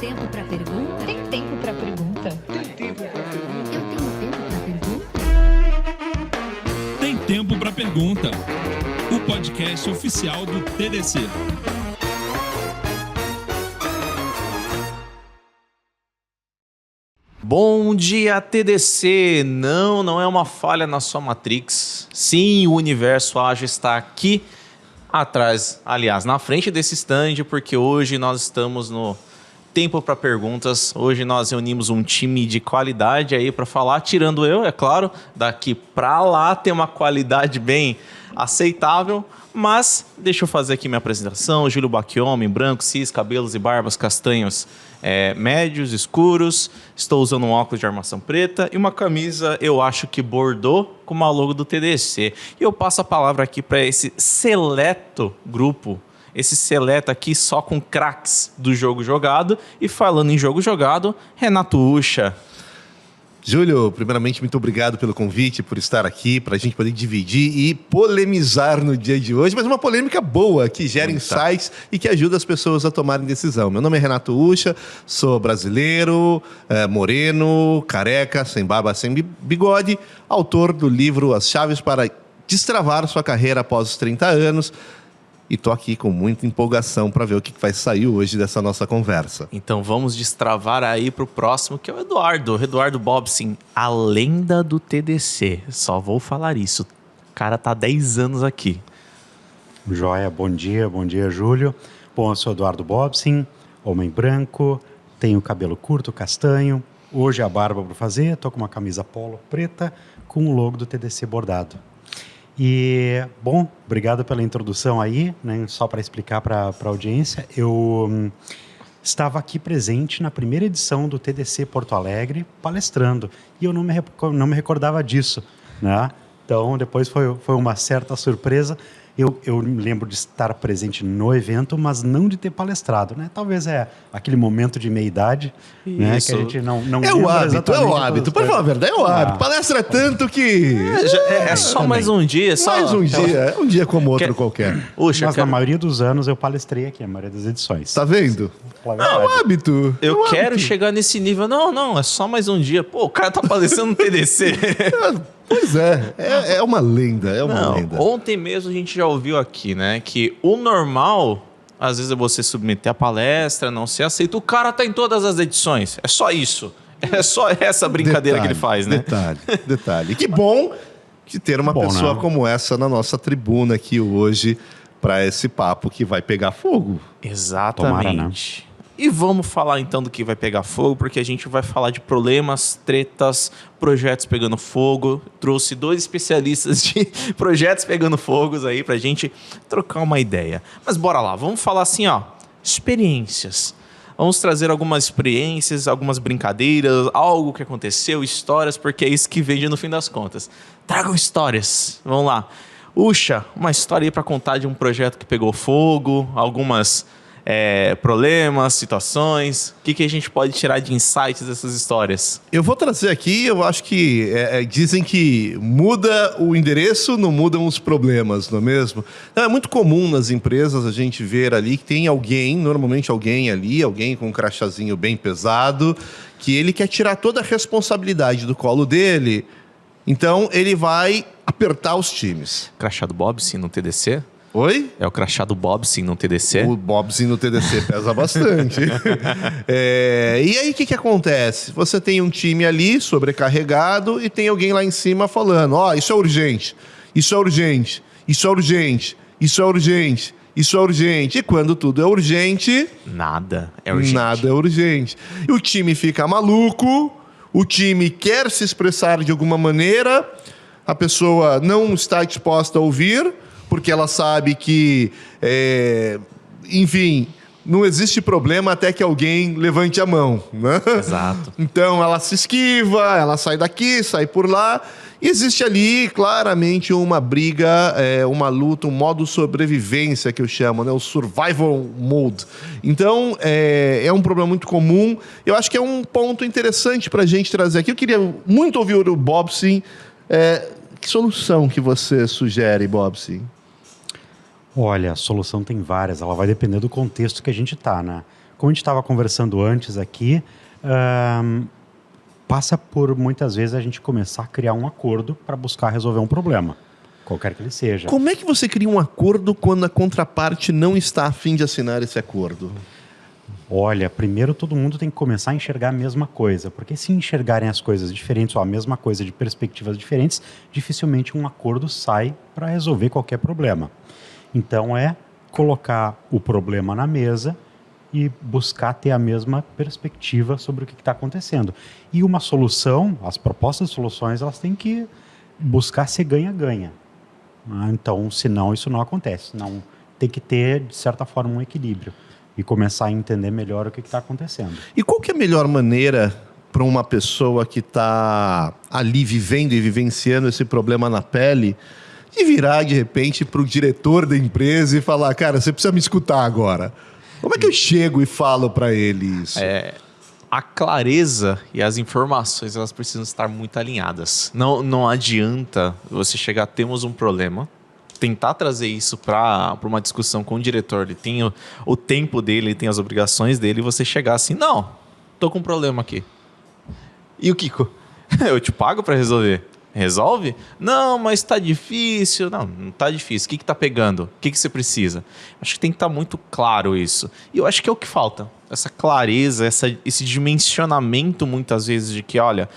tempo pra pergunta? Tem tempo pra pergunta? Tem tempo pra pergunta? Eu tenho tempo pra pergunta? Tem Tempo pra Pergunta, o podcast oficial do TDC. Bom dia, TDC! Não é uma falha na sua Matrix. Sim, o Universo Ágil está aqui atrás, aliás, na frente desse stand, porque hoje nós estamos no Tempo para Perguntas. Hoje nós reunimos um time de qualidade aí para falar, tirando eu, é claro, daqui para lá tem uma qualidade bem aceitável. Mas deixa eu fazer aqui minha apresentação. Júlio Bacchioni, homem branco, cis, cabelos e barbas castanhos médios, escuros. Estou usando um óculos de armação preta e uma camisa, eu acho que bordô, com uma logo do TDC. E eu passo a palavra aqui para esse seleto grupo, esse seleto aqui só com craques do jogo jogado. E falando em jogo jogado, Renato Ucha. Júlio, primeiramente, muito obrigado pelo convite, por estar aqui, para a gente poder dividir e polemizar no dia de hoje, mas uma polêmica boa, que gera insights e que ajuda as pessoas a tomarem decisão. Meu nome é Renato Ucha, sou brasileiro, moreno, careca, sem barba, sem bigode, autor do livro As Chaves para Destravar Sua Carreira Após os 30 Anos. E tô aqui com muita empolgação para ver o que vai sair hoje dessa nossa conversa. Então vamos destravar aí pro próximo, que é o Eduardo Bobsin, a lenda do TDC. Só vou falar isso. O cara tá há 10 anos aqui. Joia, bom dia Júlio. Bom, eu sou Eduardo Bobsin, homem branco, tenho cabelo curto, castanho. Hoje a barba para fazer, tô com uma camisa polo preta com o logo do TDC bordado. E, bom, obrigado pela introdução aí, né? Só para explicar para a audiência, eu estava aqui presente na primeira edição do TDC Porto Alegre, palestrando, e eu não me recordava disso, né? Então, depois foi uma certa surpresa. Eu lembro de estar presente no evento, mas não de ter palestrado, né? Talvez aquele momento de meia-idade, né? Que a gente não é o hábito. Para falar a verdade, é o hábito. Palestra tanto que... É só mais um dia. Um dia como outro qualquer. Mas na maioria dos anos eu palestrei aqui, a maioria das edições. Tá vendo? É o hábito. Eu quero chegar nesse nível. Não, é só mais um dia. Pô, o cara tá palestrando no TDC. Pois é uma lenda, lenda. Ontem mesmo a gente já ouviu aqui, né, que o normal, às vezes, é você submeter a palestra, não ser aceito. O cara tá em todas as edições, é só isso. É só essa brincadeira que ele faz, né? Detalhe. Que bom de ter uma pessoa como essa na nossa tribuna aqui hoje para esse papo que vai pegar fogo. Exatamente. Tomara, né? E vamos falar então do que vai pegar fogo, porque a gente vai falar de problemas, tretas, projetos pegando fogo. Trouxe 2 especialistas de projetos pegando fogos aí pra gente trocar uma ideia. Mas bora lá, vamos falar assim, experiências. Vamos trazer algumas experiências, algumas brincadeiras, algo que aconteceu, histórias, porque é isso que vende no fim das contas. Tragam histórias, vamos lá. Ucha, uma história aí pra contar de um projeto que pegou fogo, algumas... problemas, situações. O que a gente pode tirar de insights dessas histórias? Eu vou trazer aqui, eu acho que dizem que muda o endereço, não mudam os problemas, não é mesmo? Então, é muito comum nas empresas a gente ver ali que tem normalmente alguém com um crachazinho bem pesado, que ele quer tirar toda a responsabilidade do colo dele, então ele vai apertar os times. Crachá do Bobsin no TDC? Oi? É o crachá do Bobsin no TDC? O Bobsin no TDC pesa bastante. E aí o que acontece? Você tem um time ali sobrecarregado e tem alguém lá em cima falando: isso é urgente, isso é urgente, isso é urgente, isso é urgente, isso é urgente. E quando tudo é urgente... Nada é urgente. Nada é urgente. E o time fica maluco, o time quer se expressar de alguma maneira, a pessoa não está disposta a ouvir... porque ela sabe que, enfim, não existe problema até que alguém levante a mão, né? Exato. Então, ela se esquiva, ela sai daqui, sai por lá. E existe ali, claramente, uma briga, uma luta, um modo sobrevivência, que eu chamo, né? O survival mode. Então, é um problema muito comum. Eu acho que é um ponto interessante para a gente trazer aqui. Eu queria muito ouvir o Bobsin. Que solução que você sugere, Bobsin? Olha, a solução tem várias, ela vai depender do contexto que a gente está, né? como a gente estava conversando antes aqui, passa por muitas vezes a gente começar a criar um acordo para buscar resolver um problema, qualquer que ele seja. Como é que você cria um acordo quando a contraparte não está a fim de assinar esse acordo? Olha, primeiro todo mundo tem que começar a enxergar a mesma coisa, porque se enxergarem as coisas diferentes ou a mesma coisa de perspectivas diferentes, dificilmente um acordo sai para resolver qualquer problema. Então é colocar o problema na mesa e buscar ter a mesma perspectiva sobre o que está acontecendo. E uma solução, as propostas de soluções, elas têm que buscar ser ganha-ganha. Então, senão isso não acontece. Não, tem que ter, de certa forma, um equilíbrio e começar a entender melhor o que está acontecendo. E qual que é a melhor maneira para uma pessoa que está ali vivendo e vivenciando esse problema na pele de virar, de repente, para o diretor da empresa e falar, cara, você precisa me escutar agora. Como é que eu chego e falo para ele isso? A clareza e as informações, elas precisam estar muito alinhadas. Não adianta você chegar, temos um problema, tentar trazer isso para uma discussão com o diretor, ele tem o tempo dele, ele tem as obrigações dele, e você chegar assim, não, tô com um problema aqui. E o Kiko? Eu te pago para resolver. Resolve? Não, mas tá difícil. Não tá difícil. O que tá pegando? O que você precisa? Acho que tem que estar muito claro isso. E eu acho que é o que falta. Essa clareza, esse dimensionamento muitas vezes de que, olha,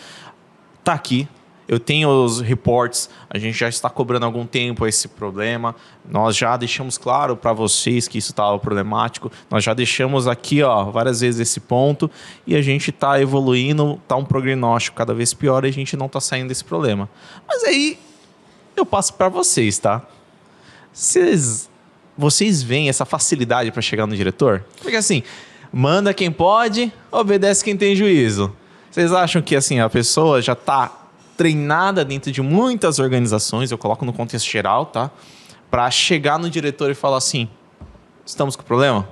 tá aqui, eu tenho os reports, a gente já está cobrando há algum tempo esse problema, nós já deixamos claro para vocês que isso estava problemático, nós já deixamos aqui várias vezes esse ponto e a gente está evoluindo, está um prognóstico cada vez pior e a gente não está saindo desse problema. Mas aí eu passo para vocês, tá? Vocês veem essa facilidade para chegar no diretor? Porque assim, manda quem pode, obedece quem tem juízo. Vocês acham que assim, a pessoa já está treinada dentro de muitas organizações, eu coloco no contexto geral, tá? Para chegar no diretor e falar assim, estamos com problema?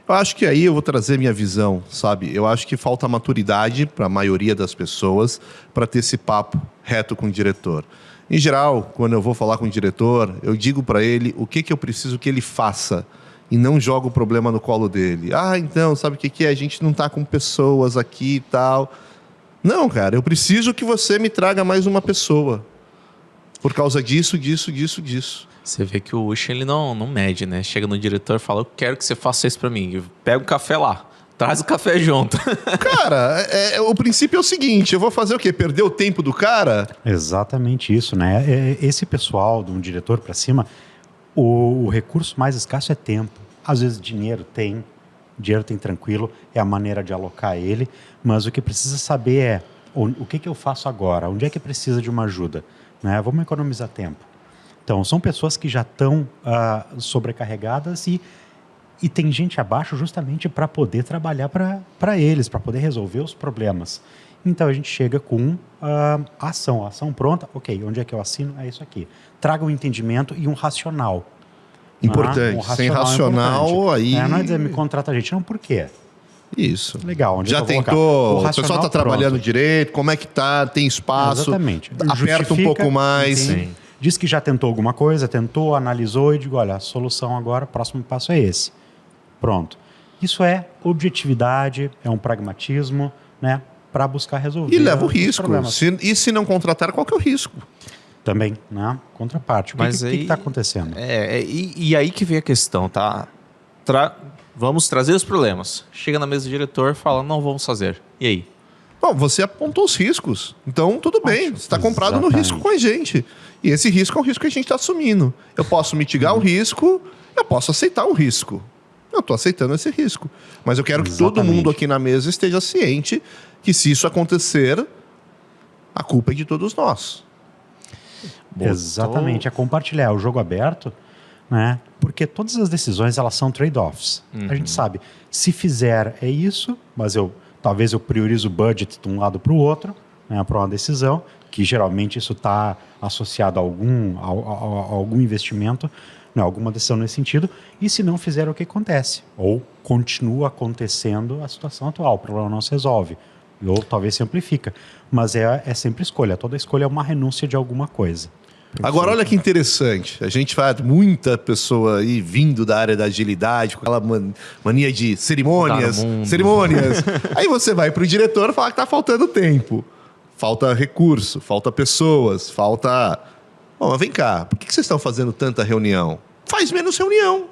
Eu acho que aí eu vou trazer minha visão, sabe? Eu acho que falta maturidade para a maioria das pessoas para ter esse papo reto com o diretor. Em geral, quando eu vou falar com o diretor, eu digo para ele o que eu preciso que ele faça e não jogo o problema no colo dele. Então, sabe o que é? A gente não está com pessoas aqui e tal. Não, cara, eu preciso que você me traga mais uma pessoa. Por causa disso. Você vê que o Ucha, ele não mede, né? Chega no diretor e fala, eu quero que você faça isso pra mim. Pega um café lá. Traz o café junto. Cara, o princípio é o seguinte, eu vou fazer o quê? Perder o tempo do cara? Exatamente isso, né? Esse pessoal de um diretor pra cima, o recurso mais escasso é tempo. Às vezes dinheiro tem tranquilo, é a maneira de alocar ele, mas o que precisa saber é o que eu faço agora, onde é que precisa de uma ajuda, né? Vamos economizar tempo. Então, são pessoas que já estão sobrecarregadas e tem gente abaixo justamente para poder trabalhar para eles, para poder resolver os problemas. Então, a gente chega com a ação pronta, ok, onde é que eu assino? É isso aqui. Traga um entendimento e um racional. Importante. Sem racional, aí... Não é dizer, me contrata a gente. Não, por quê? Isso. Legal. Onde já tentou? O pessoal está trabalhando direito? Como é que tá? Tem espaço? Exatamente. Aperta um pouco mais. Sim. Diz que já tentou alguma coisa, tentou, analisou e digo, olha, a solução agora, o próximo passo é esse. Pronto. Isso é objetividade, é um pragmatismo, né? Para buscar resolver. E leva o risco. E se não contratar, qual que é o risco? Também, né? Contraparte. O que está acontecendo? E aí que vem a questão, tá? Vamos trazer os problemas. Chega na mesa do diretor e fala, não vamos fazer. E aí? Bom, você apontou os riscos. Então, tudo bem. Você está comprado no risco com a gente. E esse risco é um risco que a gente está assumindo. Eu posso mitigar o risco, eu posso aceitar o risco. Eu estou aceitando esse risco. Mas eu quero que todo mundo aqui na mesa esteja ciente que se isso acontecer, a culpa é de todos nós. Exatamente, é compartilhar o jogo aberto, né? Porque todas as decisões elas são trade-offs. A gente sabe, se fizer é isso, mas talvez eu priorizo o budget de um lado para o outro, né, para uma decisão, que geralmente isso está associado a algum investimento, né, alguma decisão nesse sentido, e se não fizer o que acontece? Ou continua acontecendo a situação atual, o problema não se resolve, ou talvez se amplifica. Mas é sempre escolha, toda escolha é uma renúncia de alguma coisa. Agora, olha que interessante. A gente faz muita pessoa aí vindo da área da agilidade, com aquela mania de cerimônias. Mudar o mundo. Cerimônias. Aí você vai pro diretor e fala que tá faltando tempo. Falta recurso, falta pessoas, falta... Bom, mas vem cá, por que vocês estão fazendo tanta reunião? Faz menos reunião.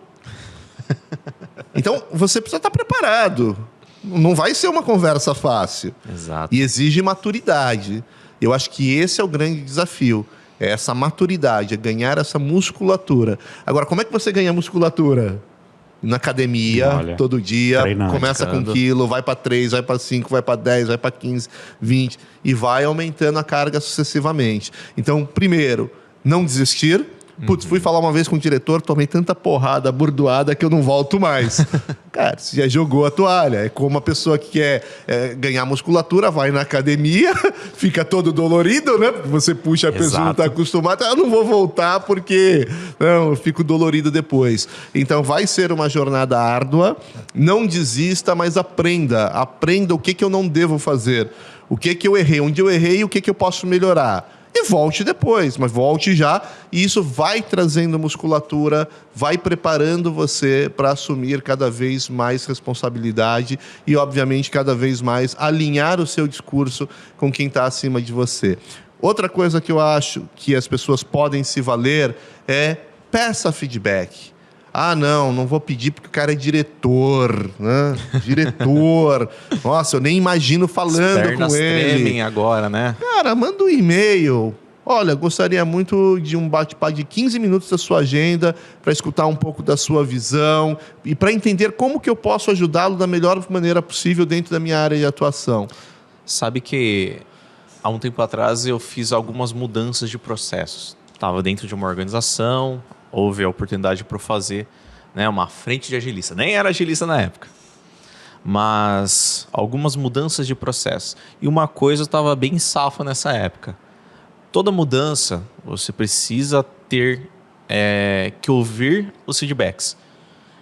Então, você precisa estar preparado. Não vai ser uma conversa fácil. Exato. E exige maturidade. Eu acho que esse é o grande desafio. É essa maturidade, é ganhar essa musculatura. Agora, como é que você ganha musculatura? Na academia, Olha, todo dia, treinando, começa com 1 quilo, vai para 3, vai para 5, vai para 10, vai para 15, 20 e vai aumentando a carga sucessivamente. Então, primeiro, não desistir. Putz, fui falar uma vez com o diretor, tomei tanta porrada, burdoada, que eu não volto mais. Cara, você já jogou a toalha. É como uma pessoa que quer ganhar musculatura, vai na academia, fica todo dolorido, né? Você puxa a pessoa, não está acostumada. Eu não vou voltar porque eu fico dolorido depois. Então, vai ser uma jornada árdua. Não desista, mas aprenda. Aprenda o que eu não devo fazer. O que eu errei, onde eu errei e o que eu posso melhorar. E volte depois, mas volte já. E isso vai trazendo musculatura, vai preparando você para assumir cada vez mais responsabilidade e, obviamente, cada vez mais alinhar o seu discurso com quem está acima de você. Outra coisa que eu acho que as pessoas podem se valer é peça feedback. Ah, não vou pedir porque o cara é diretor, né? Diretor. Nossa, eu nem imagino falando com ele. Tremem agora, né? Cara, manda um e-mail. Olha, gostaria muito de um bate-papo de 15 minutos da sua agenda para escutar um pouco da sua visão e para entender como que eu posso ajudá-lo da melhor maneira possível dentro da minha área de atuação. Sabe que há um tempo atrás eu fiz algumas mudanças de processos. Estava dentro de uma organização, houve a oportunidade para fazer, né, uma frente de agilista. Nem era agilista na época. Mas algumas mudanças de processo. E uma coisa estava bem safa nessa época. Toda mudança, você precisa ter que ouvir os feedbacks.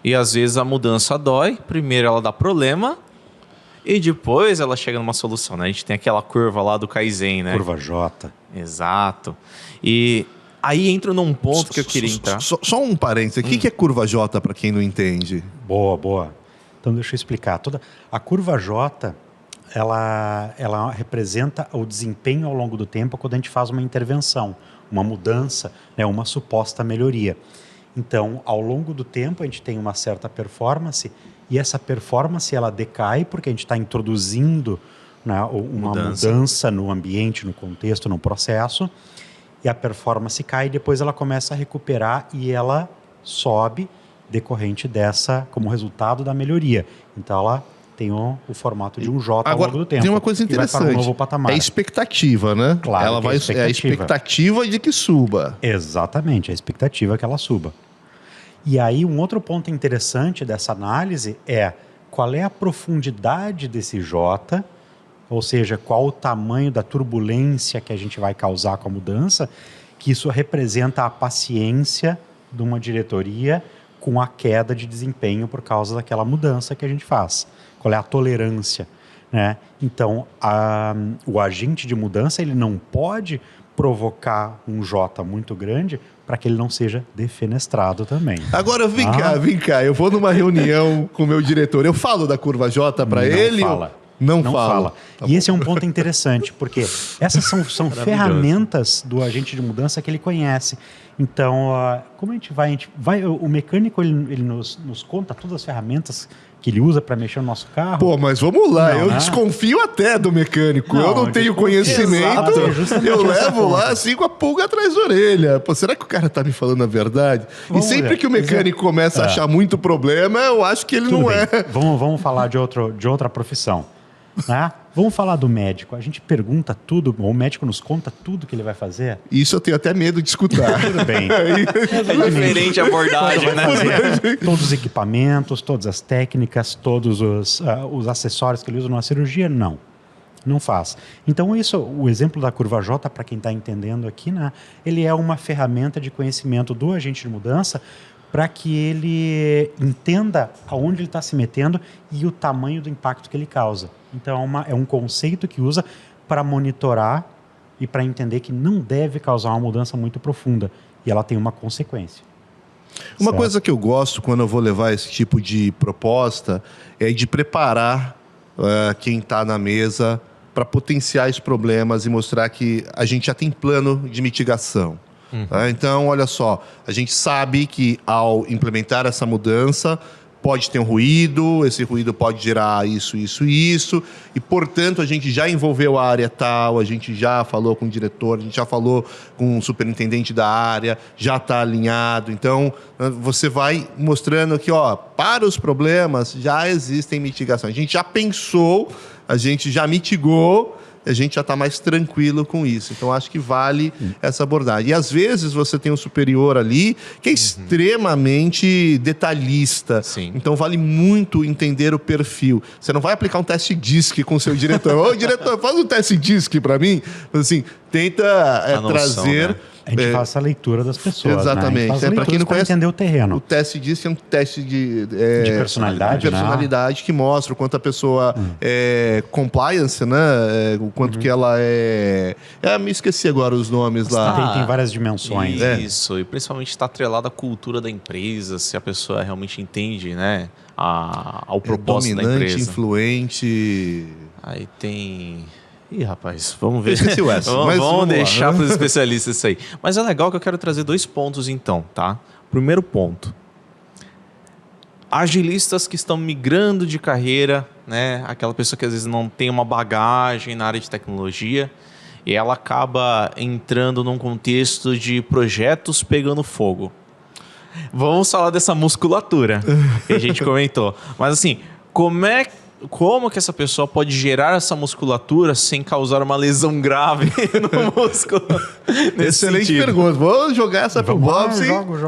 E às vezes a mudança dói. Primeiro ela dá problema e depois ela chega numa solução, né? A gente tem aquela curva lá do Kaizen, né? Curva J. Exato. E aí entra num ponto que eu queria entrar. Só um parênteses. O que é curva J para quem não entende? Boa. Então deixa eu explicar. A curva J, ela representa o desempenho ao longo do tempo quando a gente faz uma intervenção, uma mudança, né, uma suposta melhoria. Então, ao longo do tempo, a gente tem uma certa performance e essa performance ela decai porque a gente está introduzindo, né, uma mudança no ambiente, no contexto, no processo, e a performance cai e depois ela começa a recuperar e ela sobe decorrente dessa, como resultado da melhoria. Então, ela tem o formato de um J ao longo do tempo. Tem uma coisa interessante. E vai para um novo patamar. É expectativa, né? Claro, ela vai, é a expectativa de que suba. Exatamente, a expectativa é que ela suba. E aí, um outro ponto interessante dessa análise é qual é a profundidade desse J, ou seja, qual o tamanho da turbulência que a gente vai causar com a mudança, que isso representa a paciência de uma diretoria com a queda de desempenho por causa daquela mudança que a gente faz. Qual é a tolerância, né? Então, o agente de mudança ele não pode provocar um J muito grande para que ele não seja defenestrado também. Agora, vem cá. Eu vou numa reunião com o meu diretor. Eu falo da curva J para ele? Não fala. Tá e esse é um ponto interessante, porque essas são ferramentas do agente de mudança que ele conhece. Então, como a gente vai o mecânico ele nos conta todas as ferramentas que ele usa para mexer no nosso carro. Pô, mas vamos lá, eu desconfio até do mecânico. Eu não tenho conhecimento, eu levo lá assim com a pulga atrás da orelha. Pô, será que o cara tá me falando a verdade? E sempre que o mecânico começa a achar muito problema, eu acho que ele não é. Vamos falar de outra profissão. Né? Vamos falar do médico. A gente pergunta tudo, o médico nos conta tudo que ele vai fazer. Isso eu tenho até medo de escutar. Tudo bem. É diferente a abordagem, né? Todos os equipamentos, todas as técnicas, todos os acessórios que ele usa numa cirurgia, não faz. Então o exemplo da curva J, para quem está entendendo aqui, né, ele é uma ferramenta de conhecimento do agente de mudança para que ele entenda aonde ele está se metendo e o tamanho do impacto que ele causa. Então, é um conceito que usa para monitorar e para entender que não deve causar uma mudança muito profunda e ela tem uma consequência. Uma Certo? coisa que eu gosto quando eu vou levar esse tipo de proposta é de preparar quem está na mesa para potenciais problemas e mostrar que a gente já tem plano de mitigação. Tá? Então, olha só, a gente sabe que ao implementar essa mudança pode ter um ruído, esse ruído pode gerar isso, e, portanto, a gente já envolveu a área tal, a gente já falou com o diretor, a gente já falou com o superintendente da área, já está alinhado. Então, você vai mostrando que, para os problemas já existem mitigações. A gente já pensou, a gente já mitigou, a gente já está mais tranquilo com isso. Então, acho que vale essa abordagem. E, às vezes, você tem um superior ali que é extremamente detalhista. Sim. Então, vale muito entender o perfil. Você não vai aplicar um teste DISC com o seu diretor. Ô, diretor, faz um teste DISC para mim. Assim, tenta noção, trazer... né? A gente faz a leitura das pessoas. Exatamente. Né? A gente faz Para quem não conhece, entender o terreno. O teste DISC é um teste de personalidade, de personalidade, que mostra o quanto a pessoa é compliance, né? O quanto que ela é... me esqueci agora os nomes lá. Tem várias dimensões. Isso, e principalmente está atrelado à cultura da empresa, se a pessoa realmente entende, né, ao propósito da Dominante, empresa. influente... Aí tem... Ih, rapaz, vamos ver. Eu esqueci o S, mas vamos vamos lá. deixar para os especialistas isso aí. Mas é legal que eu quero trazer 2 pontos então, tá? Primeiro ponto. Agilistas que estão migrando de carreira, né? Aquela pessoa que às vezes não tem uma bagagem na área de tecnologia e ela acaba entrando num contexto de projetos pegando fogo. Vamos falar dessa musculatura que a gente comentou. Mas assim, como que essa pessoa pode gerar essa musculatura sem causar uma lesão grave no músculo? Excelente pergunta. Vou jogar essa pro Bob.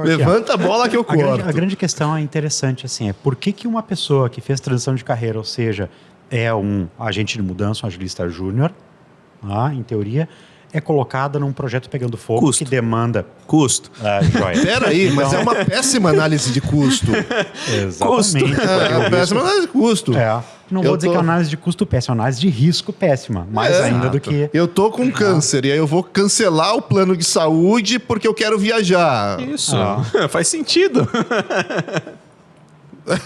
Levanta a bola que eu corto. A grande questão é interessante, assim, é por que uma pessoa que fez transição de carreira, ou seja, é um agente de mudança, um agilista júnior, em teoria, é colocada num projeto pegando fogo Custo. que demanda... Custo. Joia. Peraí, mas é uma péssima análise de custo. Exatamente. É uma péssima análise de custo. Não vou dizer que é uma análise de custo péssima, é uma análise de risco péssima. Mais ainda do que... Eu tô com câncer e aí eu vou cancelar o plano de saúde porque eu quero viajar. Isso. Faz sentido.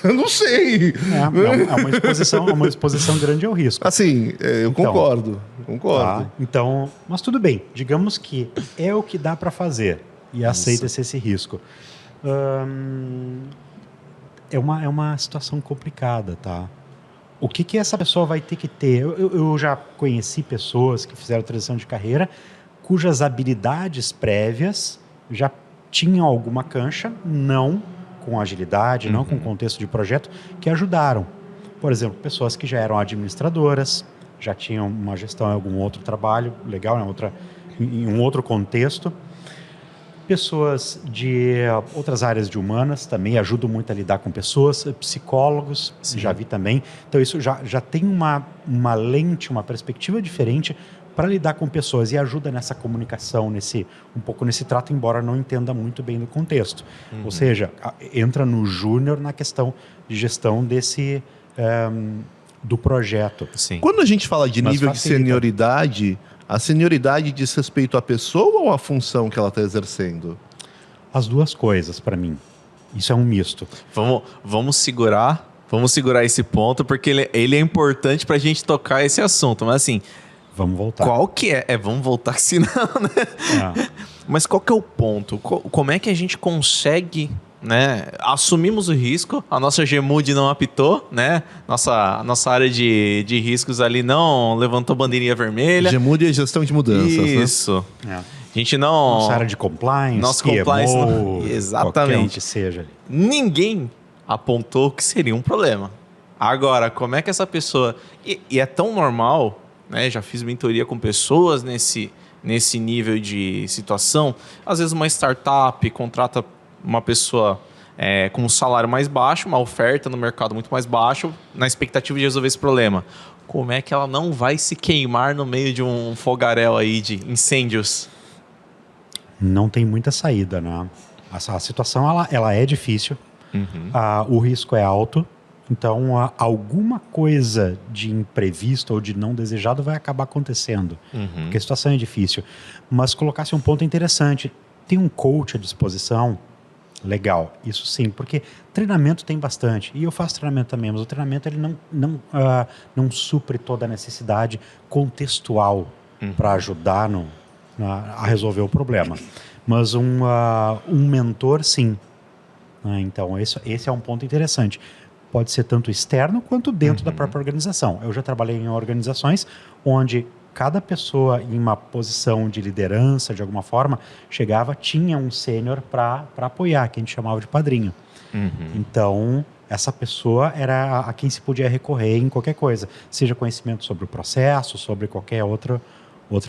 Eu não sei. É uma exposição grande ao risco. Assim, eu concordo. Tá? Então, mas tudo bem. Digamos que é o que dá para fazer e aceita-se esse risco. É uma situação complicada, tá? O que essa pessoa vai ter que ter? Eu já conheci pessoas que fizeram transição de carreira cujas habilidades prévias já tinham alguma cancha, não com agilidade, não com contexto de projeto, que ajudaram. Por exemplo, pessoas que já eram administradoras, já tinham uma gestão em algum outro trabalho legal, em um outro contexto. Pessoas de outras áreas de humanas também ajudam muito a lidar com pessoas, psicólogos, já vi também. Então isso já tem uma lente, uma perspectiva diferente para lidar com pessoas e ajuda nessa comunicação, um pouco nesse trato, embora não entenda muito bem do contexto. Ou seja, entra no júnior na questão de gestão do projeto. Sim. Quando a gente fala de nível de senioridade, a senioridade diz respeito à pessoa ou à função que ela está exercendo? As duas coisas, para mim. Isso é um misto. Vamos segurar esse ponto, porque ele é importante para a gente tocar esse assunto. Mas assim, vamos voltar. Qual que é? Vamos voltar, senão, né? Mas qual que é o ponto? Como é que a gente consegue, né? Assumimos o risco, a nossa GMUD não apitou, né? Nossa área de riscos ali não levantou bandeirinha vermelha. GMUD é gestão de mudanças, Isso. né? A gente não... Nossa área de compliance, Nosso compliance não... Exatamente. Que seja ali. Ninguém apontou que seria um problema. Agora, como é que essa pessoa... E é tão normal, né? Já fiz mentoria com pessoas nesse nível de situação. Às vezes uma startup contrata uma pessoa com um salário mais baixo, uma oferta no mercado muito mais baixo, na expectativa de resolver esse problema. Como é que ela não vai se queimar no meio de um fogaréu aí de incêndios? Não tem muita saída, né? A situação ela é difícil, o risco é alto, Então, alguma coisa de imprevisto ou de não desejado vai acabar acontecendo, porque a situação é difícil. Mas colocasse um ponto interessante. Tem um coach à disposição? Legal, isso sim, porque treinamento tem bastante. E eu faço treinamento também, mas o treinamento ele não supre toda a necessidade contextual para ajudar a resolver o problema. Mas um mentor, sim. Então, esse é um ponto interessante. Pode ser tanto externo quanto dentro da própria organização. Eu já trabalhei em organizações onde cada pessoa em uma posição de liderança, de alguma forma, tinha um sênior para apoiar, que a gente chamava de padrinho. Então, essa pessoa era a quem se podia recorrer em qualquer coisa, seja conhecimento sobre o processo, sobre qualquer outra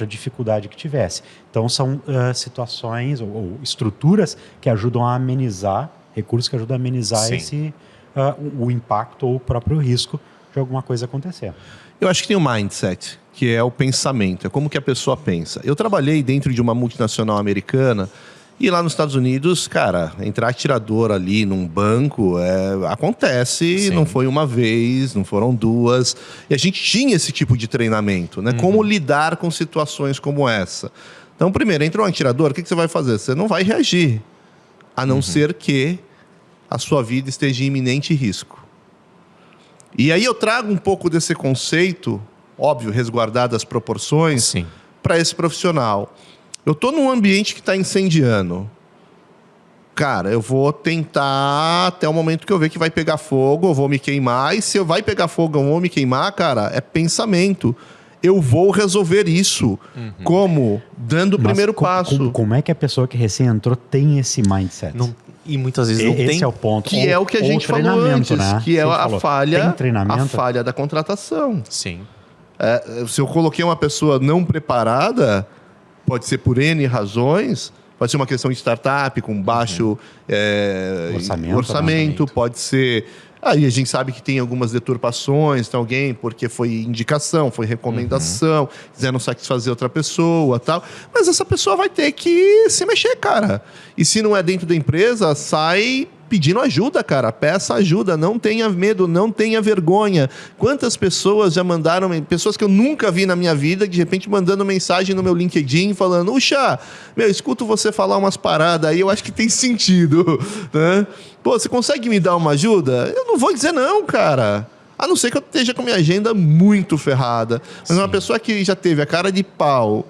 dificuldade que tivesse. Então, são situações ou estruturas que ajudam a amenizar, recursos que ajudam a amenizar o impacto ou o próprio risco de alguma coisa acontecer. Eu acho que tem um mindset, que é o pensamento, é como que a pessoa pensa. Eu trabalhei dentro de uma multinacional americana e lá nos Estados Unidos, cara, entrar atirador ali num banco acontece, não foi uma vez, não foram duas. E a gente tinha esse tipo de treinamento, né? Como lidar com situações como essa. Então, primeiro, entrou um atirador, o que você vai fazer? Você não vai reagir, a não ser que a sua vida esteja em iminente risco. E aí eu trago um pouco desse conceito, óbvio, resguardado as proporções, para esse profissional. Eu estou num ambiente que está incendiando. Cara, eu vou tentar até o momento que eu ver que vai pegar fogo, eu vou me queimar. E se vai pegar fogo, eu vou me queimar, cara, é pensamento. Eu vou resolver isso. Como? Dando o primeiro passo. Como é que a pessoa que recém entrou tem esse mindset? E muitas vezes não tem. Esse é o ponto. Que é o que a gente falou antes, né? que é a falha da contratação. Sim. Se eu coloquei uma pessoa não preparada, pode ser por N razões, pode ser uma questão de startup com baixo orçamento, pode ser... Aí a gente sabe que tem algumas deturpações, tem alguém porque foi indicação, foi recomendação, quiseram satisfazer outra pessoa, tal. Mas essa pessoa vai ter que se mexer, cara. E se não é dentro da empresa, sai pedindo ajuda, cara. Peça ajuda, não tenha medo, não tenha vergonha. Quantas pessoas já mandaram, pessoas que eu nunca vi na minha vida, de repente mandando mensagem no meu LinkedIn, falando, Uxa, escuto você falar umas paradas aí, eu acho que tem sentido, né? Pô, você consegue me dar uma ajuda? Eu não vou dizer não, cara. A não ser que eu esteja com minha agenda muito ferrada. Mas uma pessoa que já teve a cara de pau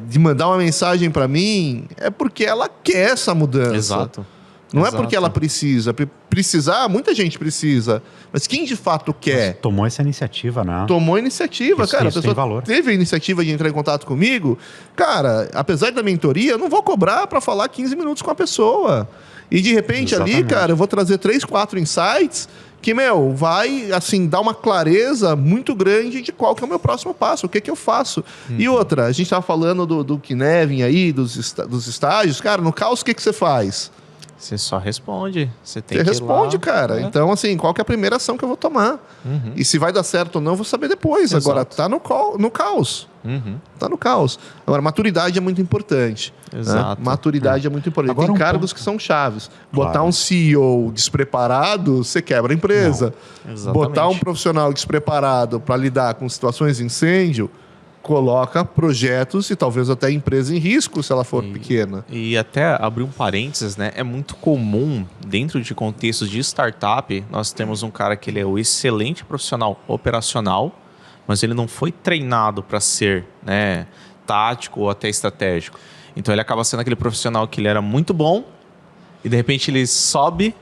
de mandar uma mensagem para mim, é porque ela quer essa mudança. Exato. Não é porque ela precisa. Precisar, muita gente precisa. Mas quem de fato quer? Mas tomou essa iniciativa, né? Tomou a iniciativa, cara. A pessoa teve a iniciativa de entrar em contato comigo. Cara, apesar da mentoria, eu não vou cobrar para falar 15 minutos com a pessoa. E de repente ali, cara, eu vou trazer 3, 4 insights que, vai, assim, dar uma clareza muito grande de qual que é o meu próximo passo, o que eu faço. E outra, a gente estava falando do Kinevin aí, dos estágios. Cara, no caos, o que você faz? Você só responde. Você responde, cara. Então, assim, qual que é a primeira ação que eu vou tomar? E se vai dar certo ou não, eu vou saber depois. Exato. Agora, tá no caos. Tá no caos. Agora, maturidade é muito importante. Exato. Né? Maturidade é muito importante. Agora, tem cargos que são chaves. Botar um CEO despreparado, você quebra a empresa. Botar um profissional despreparado para lidar com situações de incêndio, coloca projetos e talvez até a empresa em risco se ela for pequena. E até abrir um parênteses, né? É muito comum, dentro de contextos de startup, nós temos um cara que ele é o excelente profissional operacional, mas ele não foi treinado para ser, né, tático ou até estratégico. Então ele acaba sendo aquele profissional que ele era muito bom e de repente ele sobe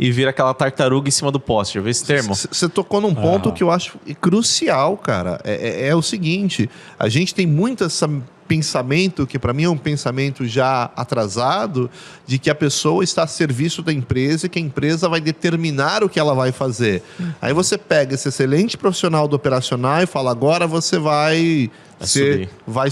e vira aquela tartaruga em cima do poste. Já viu esse termo? Você tocou num ponto que eu acho crucial, cara. É o seguinte, a gente tem muito esse pensamento, que para mim é um pensamento já atrasado, de que a pessoa está a serviço da empresa e que a empresa vai determinar o que ela vai fazer. Aí você pega esse excelente profissional do operacional e fala, agora você vai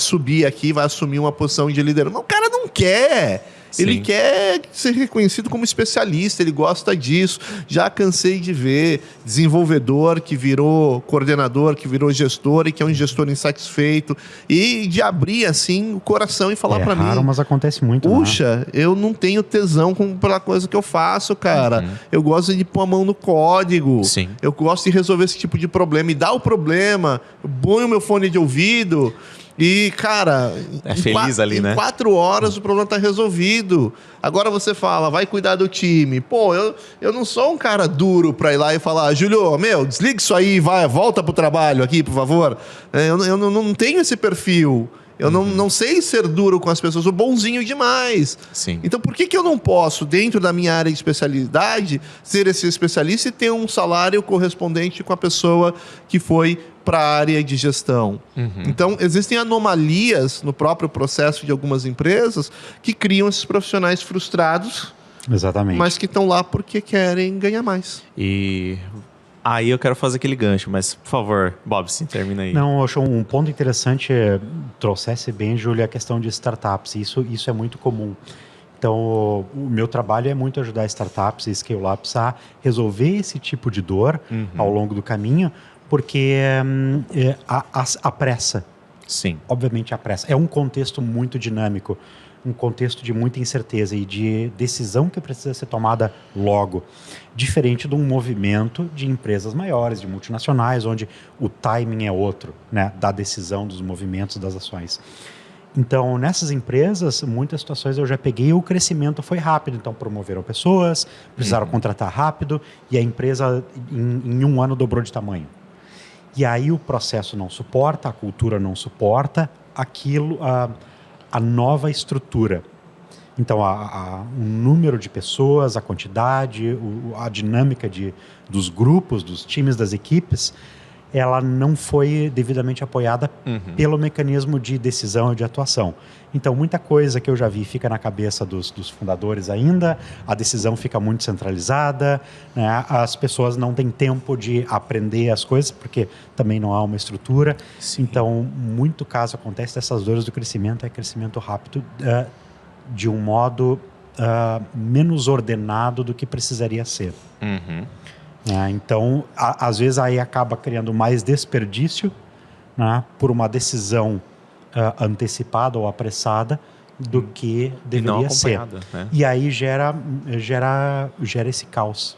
subir aqui, vai assumir uma posição de liderança. Mas o cara não quer. Ele quer ser reconhecido como especialista, ele gosta disso. Já cansei de ver desenvolvedor que virou coordenador, que virou gestor e que é um gestor insatisfeito. E de abrir, assim, o coração e falar pra mim... É raro, mas acontece muito, né? Puxa, eu não tenho tesão pela coisa que eu faço, cara. Eu gosto de pôr a mão no código. Sim. Eu gosto de resolver esse tipo de problema. E dá o problema, eu ponho o meu fone de ouvido... E, cara, feliz ali, né? Em 4 horas o problema tá resolvido. Agora você fala, vai cuidar do time. Pô, eu não sou um cara duro pra ir lá e falar, Júlio, desliga isso aí, volta pro trabalho aqui, por favor. Eu não tenho esse perfil. Eu não sei ser duro com as pessoas, sou bonzinho demais. Sim. Então, por que eu não posso, dentro da minha área de especialidade, ser esse especialista e ter um salário correspondente com a pessoa que foi para a área de gestão? Então, existem anomalias no próprio processo de algumas empresas que criam esses profissionais frustrados, Exatamente. mas que estão lá porque querem ganhar mais. E aí eu quero fazer aquele gancho, mas por favor, Bob, sim, termina aí. Não, eu acho um ponto interessante, trouxesse bem, Júlio, a questão de startups. Isso é muito comum. Então, o meu trabalho é muito ajudar startups e scale-ups a resolver esse tipo de dor ao longo do caminho, porque a pressa, Sim. obviamente a pressa, é um contexto muito dinâmico, um contexto de muita incerteza e de decisão que precisa ser tomada logo. Diferente de um movimento de empresas maiores, de multinacionais, onde o timing é outro, né, da decisão, dos movimentos, das ações. Então, nessas empresas, muitas situações eu já peguei, o crescimento foi rápido, então promoveram pessoas, precisaram contratar rápido, e a empresa em um ano dobrou de tamanho. E aí o processo não suporta, a cultura não suporta aquilo, a nova estrutura. Então, o número de pessoas, a quantidade, a dinâmica dos grupos, dos times, das equipes, ela não foi devidamente apoiada pelo mecanismo de decisão e de atuação. Então, muita coisa que eu já vi fica na cabeça dos fundadores ainda, a decisão fica muito centralizada, né? As pessoas não têm tempo de aprender as coisas, porque também não há uma estrutura. Sim. Então, muito caso acontece dessas dores do crescimento, é crescimento rápido, de um modo menos ordenado do que precisaria ser. Então, às vezes aí acaba criando mais desperdício, né, por uma decisão antecipada ou apressada do que deveria ser. Né? E aí gera esse caos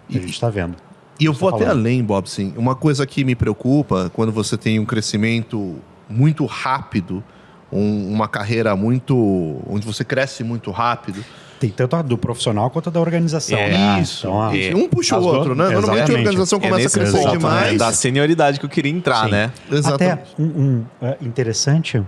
que a gente está vendo. E eu vou até além, Bobson. Uma coisa que me preocupa quando você tem um crescimento muito rápido, uma carreira onde você cresce muito rápido. Tem tanto a do profissional quanto a da organização. Isso. Então, um puxa o outro, né? Normalmente a organização começa a crescer demais. Né? Da senioridade que eu queria entrar, Sim. né? Exatamente. Até interessante,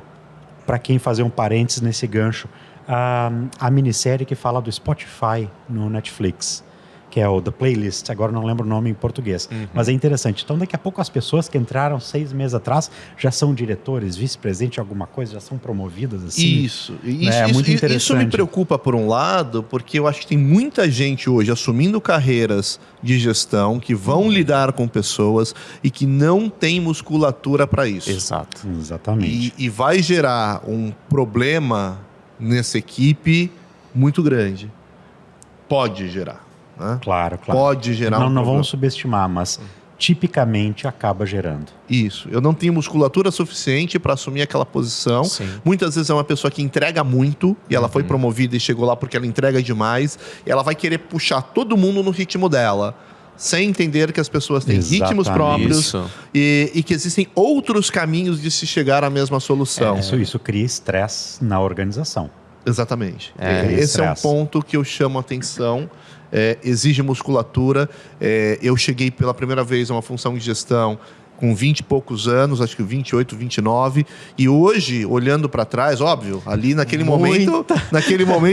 para quem fazer um parênteses nesse gancho, a minissérie que fala do Spotify no Netflix, que é o The Playlist, agora não lembro o nome em português, mas é interessante. Então, daqui a pouco as pessoas que entraram 6 meses atrás já são diretores, vice-presidente de alguma coisa, já são promovidas assim. Isso muito interessante. Isso me preocupa por um lado, porque eu acho que tem muita gente hoje assumindo carreiras de gestão que vão lidar com pessoas e que não tem musculatura para isso. Exato. Exatamente. E vai gerar um problema nessa equipe muito grande. Pode gerar. Né? Claro. Pode gerar Não vamos subestimar, mas tipicamente acaba gerando. Isso. Eu não tenho musculatura suficiente para assumir aquela posição. Sim. Muitas vezes é uma pessoa que entrega muito e ela foi promovida e chegou lá porque ela entrega demais. E ela vai querer puxar todo mundo no ritmo dela, sem entender que as pessoas têm ritmos próprios e que existem outros caminhos de se chegar à mesma solução. Isso cria estresse na organização. Exatamente. Esse é um ponto que eu chamo a atenção. Exige musculatura. Eu cheguei pela primeira vez a uma função de gestão com 20 e poucos anos, acho que 28, 29, e hoje, olhando para trás, óbvio, ali naquele momento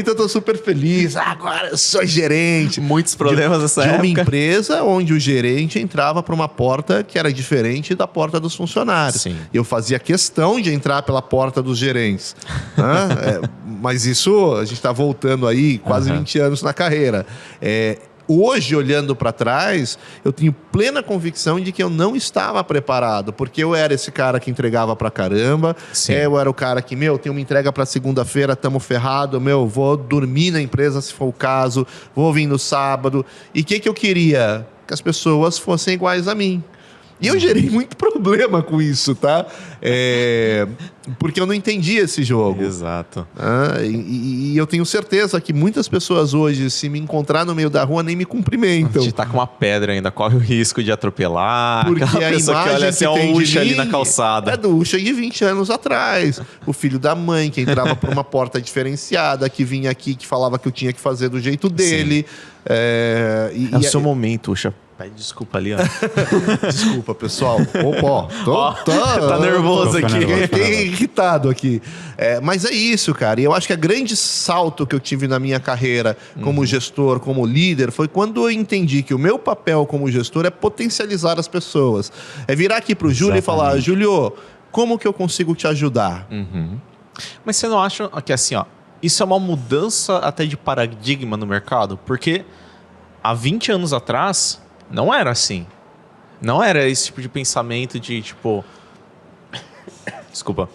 eu tô super feliz. Agora eu sou gerente. Muitos problemas nessa época. De uma empresa onde o gerente entrava por uma porta que era diferente da porta dos funcionários. Sim. Eu fazia questão de entrar pela porta dos gerentes. Né? Mas isso, a gente está voltando aí quase 20 anos na carreira. hoje, olhando para trás, eu tenho plena convicção de que eu não estava preparado, porque eu era esse cara que entregava pra caramba, Sim. eu era o cara que, tem uma entrega para segunda-feira, tamo ferrado, vou dormir na empresa se for o caso, vou vir no sábado. E o que eu queria? Que as pessoas fossem iguais a mim. E eu gerei muito problema com isso, tá? Porque eu não entendia esse jogo. Exato. E eu tenho certeza que muitas pessoas hoje, se me encontrar no meio da rua, nem me cumprimentam. A gente tá com uma pedra ainda, corre o risco de atropelar. Porque aquela a pessoa que imagem olha assim, que tem um de Ucha ali mim na calçada. é do Ucha de 20 anos atrás. O filho da mãe, que entrava por uma porta diferenciada, que vinha aqui, que falava que eu tinha que fazer do jeito dele. É o seu momento, Ucha. Pede desculpa ali, ó. Desculpa, pessoal. Opa, Tá nervoso aqui. Fiquei irritado aqui. Mas é isso, cara. E eu acho que o grande salto que eu tive na minha carreira como gestor, como líder, foi quando eu entendi que o meu papel como gestor é potencializar as pessoas. É virar aqui pro Júlio e falar, Júlio, como que eu consigo te ajudar? Mas você não acha que assim, ó, isso é uma mudança até de paradigma no mercado? Porque há 20 anos atrás não era assim. Não era esse tipo de pensamento de tipo... Desculpa.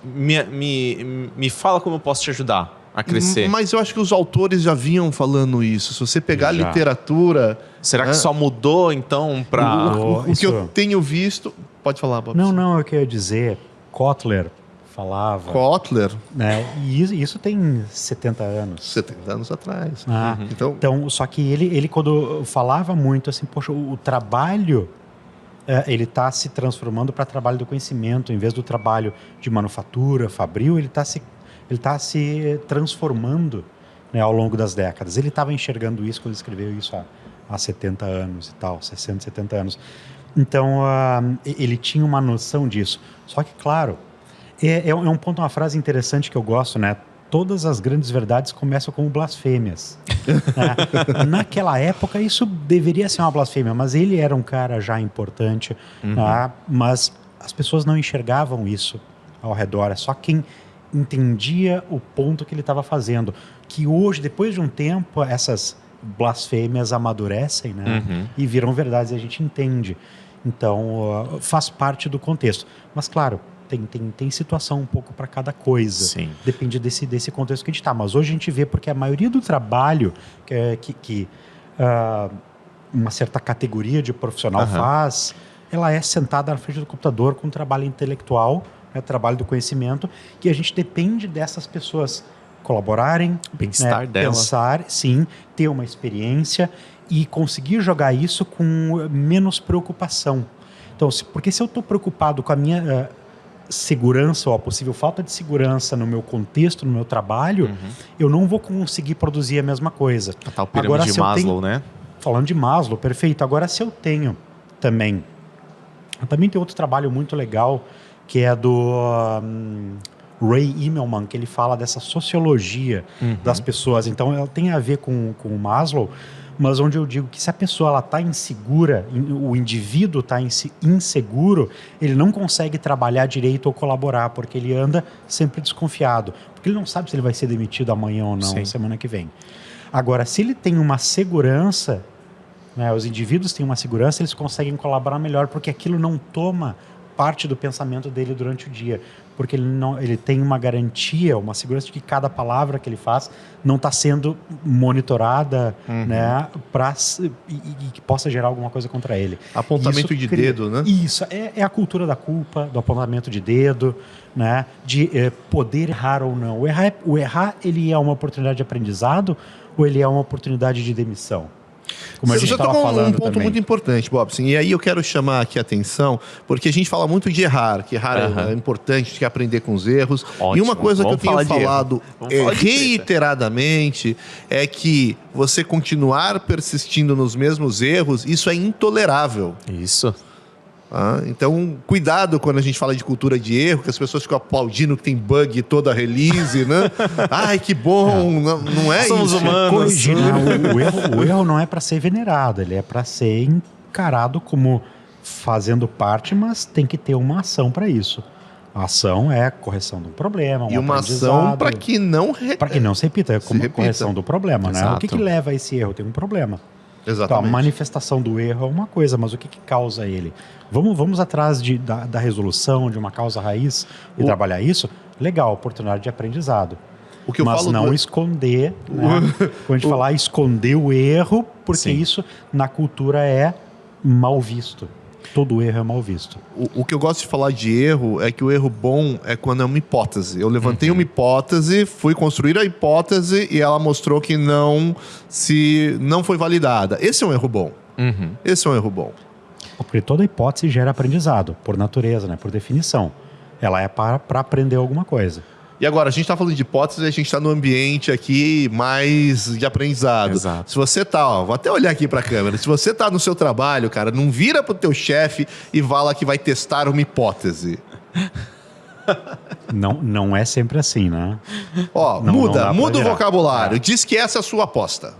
Me fala como eu posso te ajudar a crescer. Mas eu acho que os autores já vinham falando isso. Se você pegar a literatura... Será que só mudou então para... O que eu tenho visto... Pode falar, Bob. Não, eu queria dizer, Kotler falava... Kotler, né? E isso tem 70 anos. 70 anos atrás. Então, só que ele quando falava muito assim, poxa, o trabalho, ele está se transformando para trabalho do conhecimento, em vez do trabalho de manufatura, fabril, ele está se transformando, né, ao longo das décadas. Ele estava enxergando isso quando ele escreveu isso há 70 anos e tal, 60, 70 anos. Então, ele tinha uma noção disso. Só que, claro, é um ponto, uma frase interessante que eu gosto, né? Todas as grandes verdades começam como blasfêmias. Né? Naquela época, isso deveria ser uma blasfêmia, mas ele era um cara já importante, né? Mas as pessoas não enxergavam isso ao redor. É só quem entendia o ponto que ele estava fazendo. Que hoje, depois de um tempo, essas blasfêmias amadurecem, né? E viram verdades e a gente entende. Então, faz parte do contexto. Mas, claro, tem situação um pouco para cada coisa. Sim. Depende desse contexto que a gente está. Mas hoje a gente vê, porque a maioria do trabalho que uma certa categoria de profissional faz, ela é sentada na frente do computador com trabalho intelectual, né, trabalho do conhecimento, que a gente depende dessas pessoas colaborarem, Bem-estar dela. pensar, sim, ter uma experiência e conseguir jogar isso com menos preocupação. Então, porque se eu estou preocupado com a minha segurança ou a possível falta de segurança no meu contexto, no meu trabalho, eu não vou conseguir produzir a mesma coisa. A tal pirâmide de Maslow, né? Falando de Maslow, perfeito. Agora, se eu tenho também tem outro trabalho muito legal, que é do Ray Immelman, que ele fala dessa sociologia das pessoas. Então, ela tem a ver com o Maslow, mas onde eu digo que se a pessoa está insegura, o indivíduo está inseguro, ele não consegue trabalhar direito ou colaborar, porque ele anda sempre desconfiado. Porque ele não sabe se ele vai ser demitido amanhã ou não, semana que vem. Agora, se ele tem uma segurança, né, os indivíduos têm uma segurança, eles conseguem colaborar melhor, porque aquilo não toma parte do pensamento dele durante o dia, porque ele tem uma garantia, uma segurança de que cada palavra que ele faz não está sendo monitorada, né, e que possa gerar alguma coisa contra ele. Apontamento de dedo, né? Isso, é a cultura da culpa, do apontamento de dedo, né, de poder errar ou não. O errar, ele é uma oportunidade de aprendizado ou ele é uma oportunidade de demissão? Como a gente estava falando um ponto também. muito importante, Bobson. E aí eu quero chamar aqui a atenção, porque a gente fala muito de errar, que errar é importante, a gente quer aprender com os erros. Ótimo. E uma coisa que eu tenho falado reiteradamente é que você continuar persistindo nos mesmos erros, isso é intolerável. Isso. Então, cuidado quando a gente fala de cultura de erro, que as pessoas ficam aplaudindo que tem bug toda release, né? Ai, que bom! Não é Somos isso. humanos. Corrigir, né? O erro não é para ser venerado, ele é para ser encarado como fazendo parte, mas tem que ter uma ação para isso. A ação é correção de um problema, E uma ação para que não... Para que não se repita, é como repita. correção do problema, né? O Exato. que leva a esse erro? Tem um problema. Então, a Exatamente. manifestação do erro é uma coisa, mas o que causa ele? Vamos atrás da resolução de uma causa raiz e trabalhar isso? Legal, oportunidade de aprendizado. O que eu mas falo não do- esconder, né? Quando a gente falar esconder o erro, porque Sim. isso na cultura é mal visto. Todo erro é mal visto. O que eu gosto de falar de erro é que o erro bom é quando é uma hipótese. Eu levantei uma hipótese, fui construir a hipótese e ela mostrou que não foi validada. Esse é um erro bom. Esse é um erro bom. Porque toda hipótese gera aprendizado, por natureza, né? Por definição. Ela é para aprender alguma coisa. E agora, a gente está falando de hipótese, a gente está no ambiente aqui mais de aprendizado. Exato. Se você tá, vou até olhar aqui para a câmera, se você tá no seu trabalho, cara, não vira pro teu chefe e fala que vai testar uma hipótese. Não é sempre assim, né? Ó, Não muda dá pra o virar. vocabulário. Diz que essa é a sua aposta.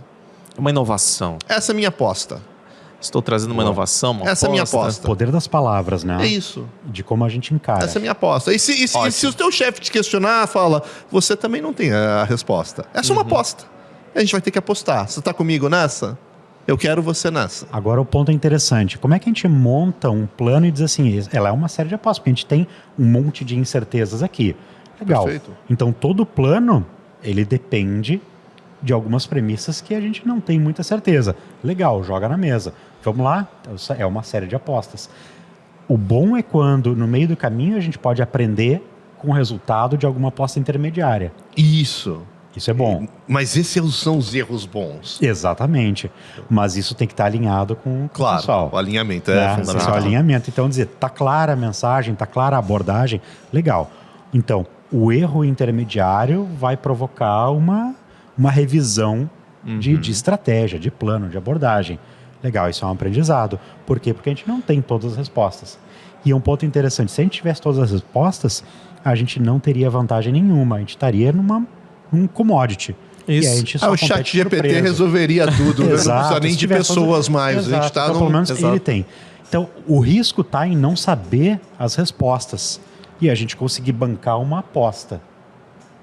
Uma inovação. Essa é a minha aposta. Estou trazendo uma inovação, uma Essa é a minha O aposta. poder das palavras, né? É isso. De como a gente encara. Essa é a minha aposta. E se o teu chefe te questionar, fala, você também não tem a resposta. Essa é uma aposta. A gente vai ter que apostar. Você tá comigo nessa? Eu quero você nessa. Agora o ponto é interessante. Como é que a gente monta um plano e diz assim, ela é uma série de apostas, porque a gente tem um monte de incertezas aqui. Legal. Perfeito. Então todo plano, ele depende de algumas premissas que a gente não tem muita certeza. Legal, joga na mesa. Vamos lá? É uma série de apostas. O bom é quando, no meio do caminho, a gente pode aprender com o resultado de alguma aposta intermediária. Isso. Isso é bom. Mas esses são os erros bons. Exatamente. Mas isso tem que estar alinhado com o Claro, pessoal. o alinhamento é Né? Esse é o fundamental. alinhamento. Então, dizer, tá clara a mensagem, tá clara a abordagem, legal. Então, o erro intermediário vai provocar uma revisão de estratégia, de plano, de abordagem. Legal, isso é um aprendizado. Por quê? Porque a gente não tem todas as respostas. E um ponto interessante, se a gente tivesse todas as respostas, a gente não teria vantagem nenhuma. A gente estaria num commodity. Isso. E aí a gente só O compete chat por GPT preço. resolveria tudo. Não Exato, precisa nem se de tivesse pessoas mais. A Exato, gente tá então, num... pelo menos Exato. ele tem. Então, o risco está em não saber as respostas e a gente conseguir bancar uma aposta.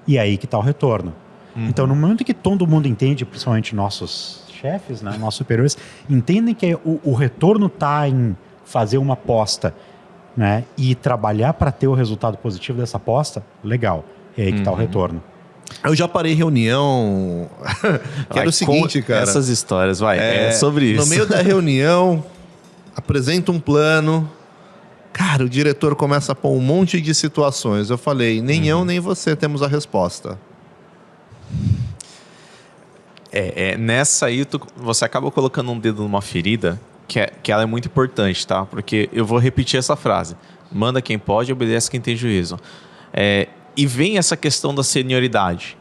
E aí que está o retorno. Então, no momento que todo mundo entende, principalmente nossos chefes, né, nossos superiores, entendem que o retorno está em fazer uma aposta, né, e trabalhar para ter o resultado positivo dessa aposta, legal. É aí que está o retorno. Eu já parei reunião. Que era o seguinte, cara. Essas histórias, vai. É sobre isso. No meio da reunião, apresenta um plano. Cara, o diretor começa a pôr um monte de situações. Eu falei, nem eu nem você temos a resposta. Nessa aí, você acaba colocando um dedo numa ferida que ela é muito importante, tá? Porque eu vou repetir essa frase. Manda quem pode, obedece quem tem juízo. E vem essa questão da senioridade.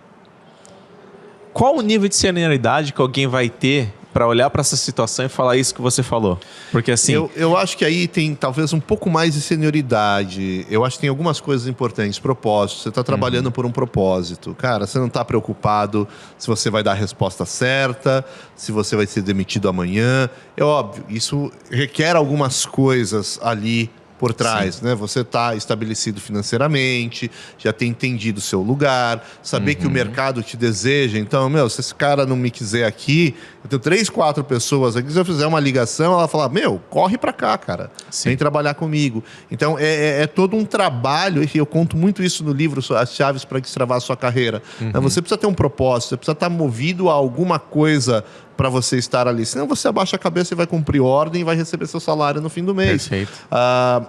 Qual o nível de senioridade que alguém vai ter para olhar para essa situação e falar isso que você falou? Porque assim... Eu acho que aí tem talvez um pouco mais de senioridade. Eu acho que tem algumas coisas importantes. Propósito. Você está trabalhando por um propósito. Cara, você não está preocupado se você vai dar a resposta certa, se você vai ser demitido amanhã. É óbvio, isso requer algumas coisas ali por trás, né? Você está estabelecido financeiramente, já tem entendido o seu lugar, saber que o mercado te deseja. Então, se esse cara não me quiser aqui, eu tenho 3, 4 pessoas aqui, se eu fizer uma ligação, ela fala, corre pra cá, cara. Sim. Vem trabalhar comigo. Então, é todo um trabalho, e eu conto muito isso no livro, As Chaves para Destravar a Sua Carreira. Você precisa ter um propósito, você precisa estar movido a alguma coisa para você estar ali. Senão você abaixa a cabeça e vai cumprir ordem e vai receber seu salário no fim do mês. Perfeito.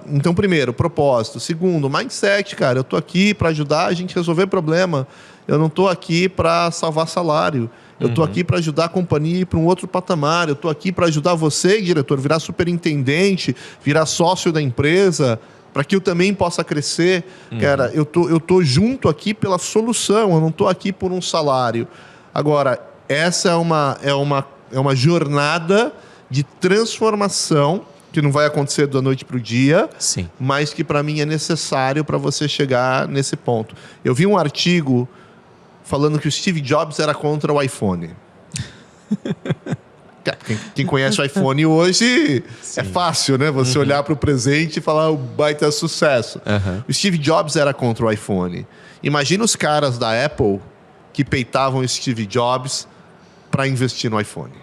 Então, primeiro, propósito. Segundo, mindset, cara. Eu tô aqui para ajudar a gente a resolver problema. Eu não tô aqui para salvar salário. Eu tô aqui para ajudar a companhia a ir para um outro patamar. Eu tô aqui para ajudar você, diretor, virar superintendente, virar sócio da empresa, para que eu também possa crescer. Cara, eu tô junto aqui pela solução. Eu não tô aqui por um salário. Agora, essa é uma jornada de transformação que não vai acontecer da noite para o dia, Sim. mas que para mim é necessário para você chegar nesse ponto. Eu vi um artigo falando que o Steve Jobs era contra o iPhone. Quem conhece o iPhone hoje é fácil, né? Você olhar para o presente e falar o baita sucesso. O Steve Jobs era contra o iPhone. Imagina os caras da Apple que peitavam o Steve Jobs para investir no iPhone.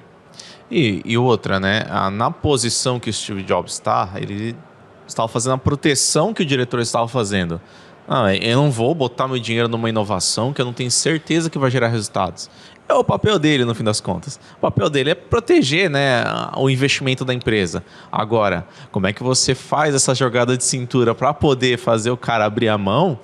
E outra, né? Na posição que o Steve Jobs está, ele estava fazendo a proteção que o diretor estava fazendo. Eu não vou botar meu dinheiro numa inovação que eu não tenho certeza que vai gerar resultados. É o papel dele, no fim das contas. O papel dele é proteger, né, o investimento da empresa. Agora, como é que você faz essa jogada de cintura para poder fazer o cara abrir a mão?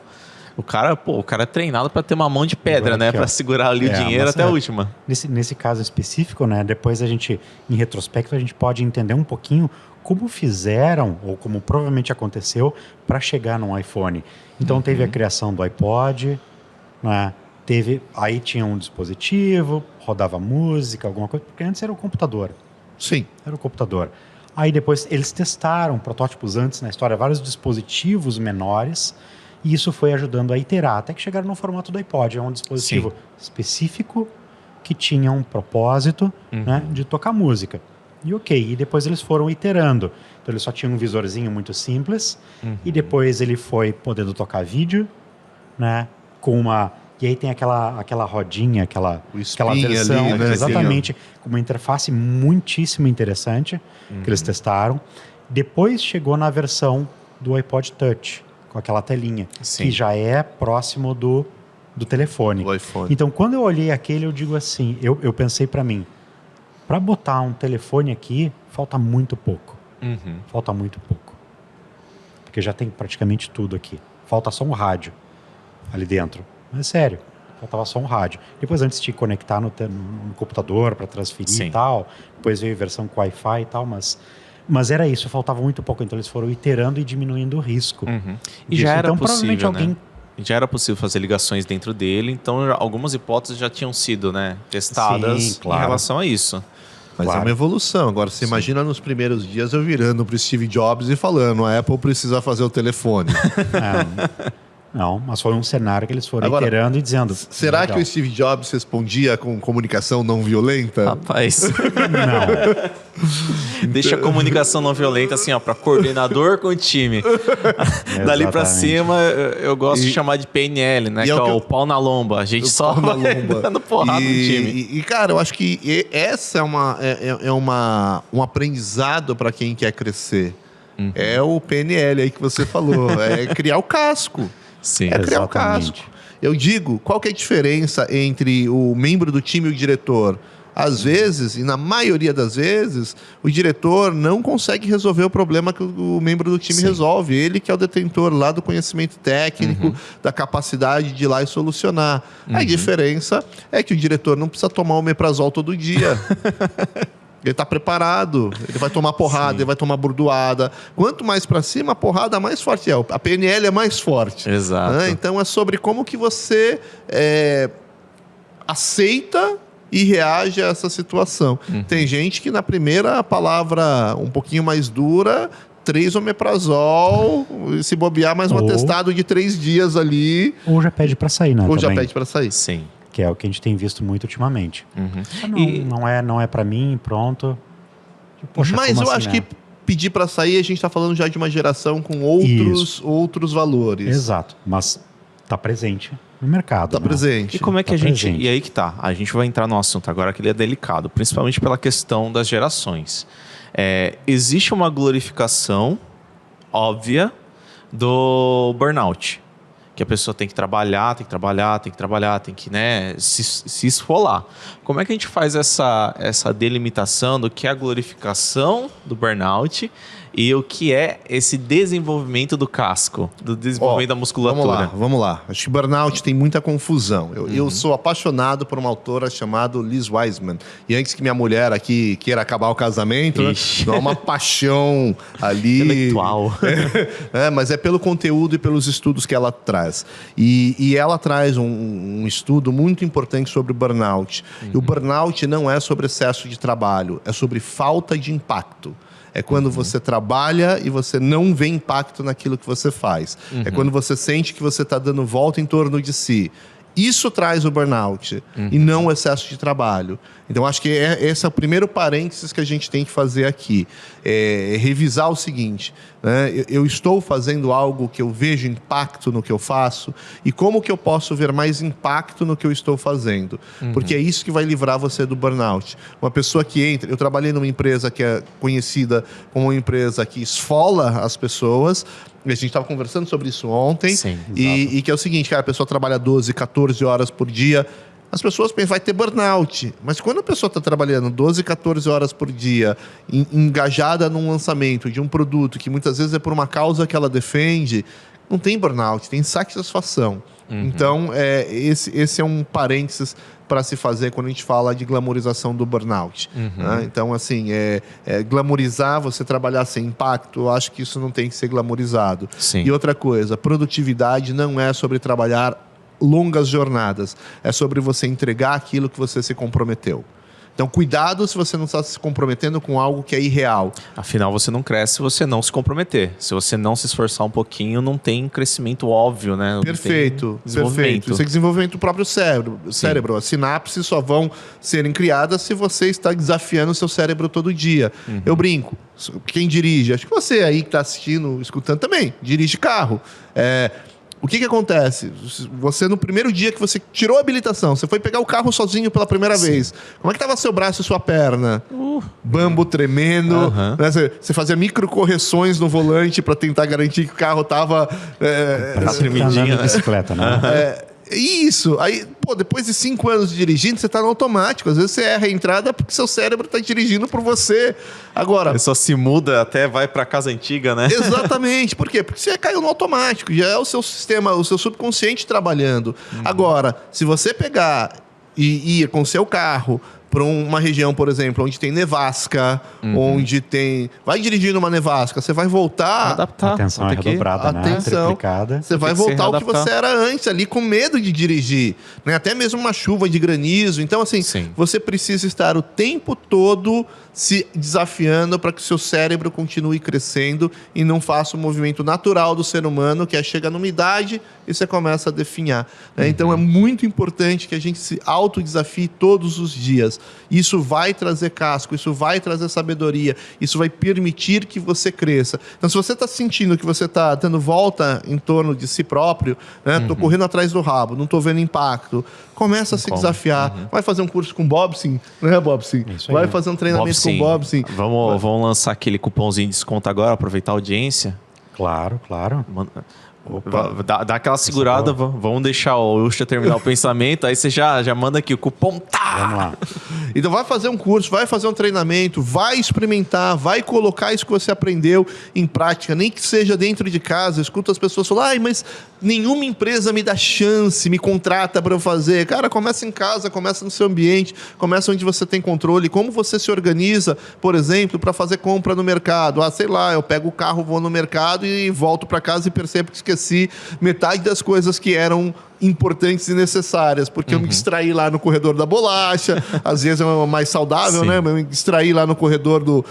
O cara é treinado para ter uma mão de pedra, né? Para segurar ali o dinheiro até a última. Nesse caso específico, né? Depois a gente, em retrospecto, a gente pode entender um pouquinho como fizeram, ou como provavelmente aconteceu, para chegar no iPhone. Então teve a criação do iPod, né? Aí tinha um dispositivo, rodava música, alguma coisa, porque antes era o computador. Sim. Era o computador. Aí depois eles testaram protótipos antes na história, vários dispositivos menores, e isso foi ajudando a iterar, até que chegaram no formato do iPod. É um dispositivo específico que tinha um propósito, né, de tocar música. E depois eles foram iterando. Então ele só tinha um visorzinho muito simples, e depois ele foi podendo tocar vídeo, né, com uma... E aí tem aquela rodinha, aquela versão, ali, né, exatamente, com uma interface muitíssimo interessante, que eles testaram. Depois chegou na versão do iPod Touch, com aquela telinha, que já é próximo do telefone. Então, quando eu olhei aquele, eu digo assim, eu pensei para mim, para botar um telefone aqui, falta muito pouco. Falta muito pouco. Porque já tem praticamente tudo aqui. Falta só um rádio ali dentro. Mas sério, faltava só um rádio. Depois, antes de conectar no computador para transferir e tal, depois veio a versão com Wi-Fi e tal, mas era isso, faltava muito pouco. Então eles foram iterando e diminuindo o risco. E já era então, possível, provavelmente alguém... Já era possível fazer ligações dentro dele, então algumas hipóteses já tinham sido, né, testadas em relação a isso. Mas é uma evolução. Agora, você imagina nos primeiros dias eu virando para o Steve Jobs e falando, a Apple precisa fazer o telefone. Não, mas foi um cenário que eles foram iterando e dizendo... Será que o Steve Jobs respondia com comunicação não violenta? Rapaz... Não. Deixa a comunicação não violenta assim, ó, para coordenador com o time. Dali para cima, eu gosto de chamar de PNL, né? Que é o pau na lomba. A gente só vai dando porrada no time. Cara, eu acho que essa é um aprendizado para quem quer crescer. É o PNL aí que você falou. É criar o casco. Sim, criar o casco. Eu digo, qual que é a diferença entre o membro do time e o diretor? Às vezes, e na maioria das vezes, o diretor não consegue resolver o problema que o membro do time resolve. Ele que é o detentor lá do conhecimento técnico, da capacidade de ir lá e solucionar. A diferença é que o diretor não precisa tomar omeprazol todo dia. Ele está preparado, ele vai tomar porrada, ele vai tomar bordoada. Quanto mais para cima, a porrada mais forte é. A PNL é mais forte. Exato. Né? Então é sobre como que você aceita e reage a essa situação. Tem gente que na primeira palavra um pouquinho mais dura, 3 omeprazol, se bobear mais um atestado de 3 dias ali. Ou já pede para sair, né? Ou já pede para sair. Sim. Que é o que a gente tem visto muito ultimamente. Não é para mim, pronto. Poxa, mas eu acho que pedir para sair, a gente está falando já de uma geração com outros valores. Exato, mas está presente no mercado. Está presente. E como é que a gente... E aí que tá, a gente vai entrar no assunto agora que ele é delicado, principalmente pela questão das gerações. Existe uma glorificação óbvia do burnout. Que a pessoa tem que trabalhar, tem que, né, se esfolar. Como é que a gente faz essa delimitação do que é a glorificação do burnout e o que é esse desenvolvimento do casco, do desenvolvimento da musculatura? Vamos lá. Acho que burnout tem muita confusão. Eu sou apaixonado por uma autora chamada Liz Wiseman. E antes que minha mulher aqui queira acabar o casamento, né, não é uma paixão ali... intelectual. Mas é pelo conteúdo e pelos estudos que ela traz. E ela traz um estudo muito importante sobre o burnout. E o burnout não é sobre excesso de trabalho, é sobre falta de impacto. É quando você trabalha e você não vê impacto naquilo que você faz. É quando você sente que você está dando volta em torno de si. Isso traz o burnout e não o excesso de trabalho. Então, acho que esse é o primeiro parênteses que a gente tem que fazer aqui. É revisar o seguinte, né? Eu estou fazendo algo que eu vejo impacto no que eu faço e como que eu posso ver mais impacto no que eu estou fazendo. Porque é isso que vai livrar você do burnout. Uma pessoa que entra... Eu trabalhei numa empresa que é conhecida como uma empresa que esfola as pessoas. A gente estava conversando sobre isso ontem. Sim, e que é o seguinte, cara, a pessoa trabalha 12, 14 horas por dia. As pessoas pensam, vai ter burnout. Mas quando a pessoa está trabalhando 12, 14 horas por dia, engajada num lançamento de um produto que muitas vezes é por uma causa que ela defende, não tem burnout, tem satisfação. Então, esse é um parênteses para se fazer quando a gente fala de glamorização do burnout. Né? Então, assim, glamorizar, você trabalhar sem impacto, eu acho que isso não tem que ser glamorizado. Sim. E outra coisa, produtividade não é sobre trabalhar longas jornadas, é sobre você entregar aquilo que você se comprometeu. Então, cuidado se você não está se comprometendo com algo que é irreal. Afinal, você não cresce se você não se comprometer. Se você não se esforçar um pouquinho, não tem crescimento óbvio, né? Não Perfeito, tem desenvolvimento. perfeito. Isso é desenvolvimento do próprio cérebro. As sinapses só vão serem criadas se você está desafiando o seu cérebro todo dia. Eu brinco. Quem dirige? Acho que você aí que está assistindo, escutando também, dirige carro. O que acontece? Você, no primeiro dia que você tirou a habilitação, você foi pegar o carro sozinho pela primeira vez. Como é que estava seu braço e sua perna? Bambo tremendo. Né? Você fazia microcorreções no volante para tentar garantir que o carro estava... Parece que tá andando de bicicleta, né? Isso. Aí, depois de 5 anos de dirigindo, você está no automático. Às vezes você erra a entrada porque seu cérebro está dirigindo por você. Agora... Só se muda, até vai para casa antiga, né? Exatamente. Por quê? Porque você caiu no automático. Já é o seu sistema, o seu subconsciente trabalhando. Agora, se você pegar e ir com o seu carro para uma região, por exemplo, onde tem nevasca, onde tem... Vai dirigir numa nevasca, você vai voltar... Adaptar. A atenção é redobrada, né? Triplicada. Você vai voltar ao que você era antes, ali com medo de dirigir. Né? Até mesmo uma chuva de granizo. Então, assim, você precisa estar o tempo todo se desafiando para que o seu cérebro continue crescendo e não faça o movimento natural do ser humano, que é chegar numa idade e você começa a definhar. Né? Então, é muito importante que a gente se autodesafie todos os dias. Isso vai trazer casco, isso vai trazer sabedoria, isso vai permitir que você cresça. Então, se você está sentindo que você está dando volta em torno de si próprio, né? Tô correndo atrás do rabo, não estou vendo impacto, começa a se desafiar. Vai fazer um curso com Bobson, né, Bobson? Vai fazer um treinamento com Bobson. Vamos lançar aquele cupomzinho de desconto agora, aproveitar a audiência. Claro. Dá aquela segurada, vamos deixar o Ucha terminar o pensamento, aí você já manda aqui o cupom. Vamos lá. Então vai fazer um curso, vai fazer um treinamento, vai experimentar, vai colocar isso que você aprendeu em prática, nem que seja dentro de casa. Eu escuto as pessoas falar, mas nenhuma empresa me dá chance, me contrata para eu fazer. Cara, começa em casa, começa no seu ambiente, começa onde você tem controle. Como você se organiza, por exemplo, para fazer compra no mercado? Sei lá, eu pego o carro, vou no mercado e volto para casa e percebo que esqueci metade das coisas que eram importantes e necessárias, porque eu me distraí lá no corredor da bolacha, às vezes é mais saudável, né? Eu me distraí lá no corredor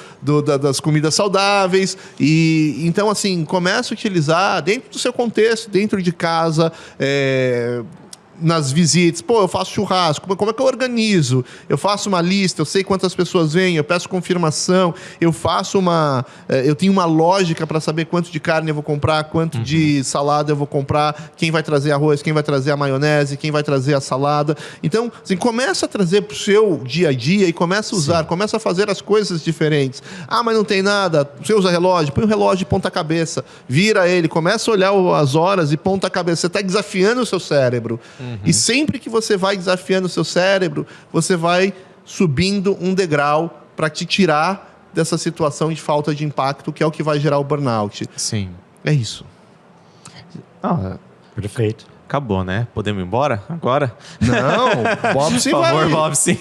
das comidas saudáveis. E então, assim, comece a utilizar dentro do seu contexto, dentro de casa, nas visitas. Eu faço churrasco, como é que eu organizo? Eu faço uma lista, eu sei quantas pessoas vêm, eu peço confirmação, eu tenho uma lógica para saber quanto de carne eu vou comprar, quanto de salada eu vou comprar, quem vai trazer arroz, quem vai trazer a maionese, quem vai trazer a salada. Então, assim, começa a trazer para o seu dia a dia e começa a usar, começa a fazer as coisas diferentes. Mas não tem nada, você usa relógio, põe o relógio de ponta cabeça, vira ele, começa a olhar as horas e ponta cabeça. Você está desafiando o seu cérebro. E sempre que você vai desafiando o seu cérebro, você vai subindo um degrau para te tirar dessa situação de falta de impacto, que é o que vai gerar o burnout. Sim. É isso. Perfeito. Acabou, né? Podemos ir embora agora? Não, Bobson Por favor, Bobson.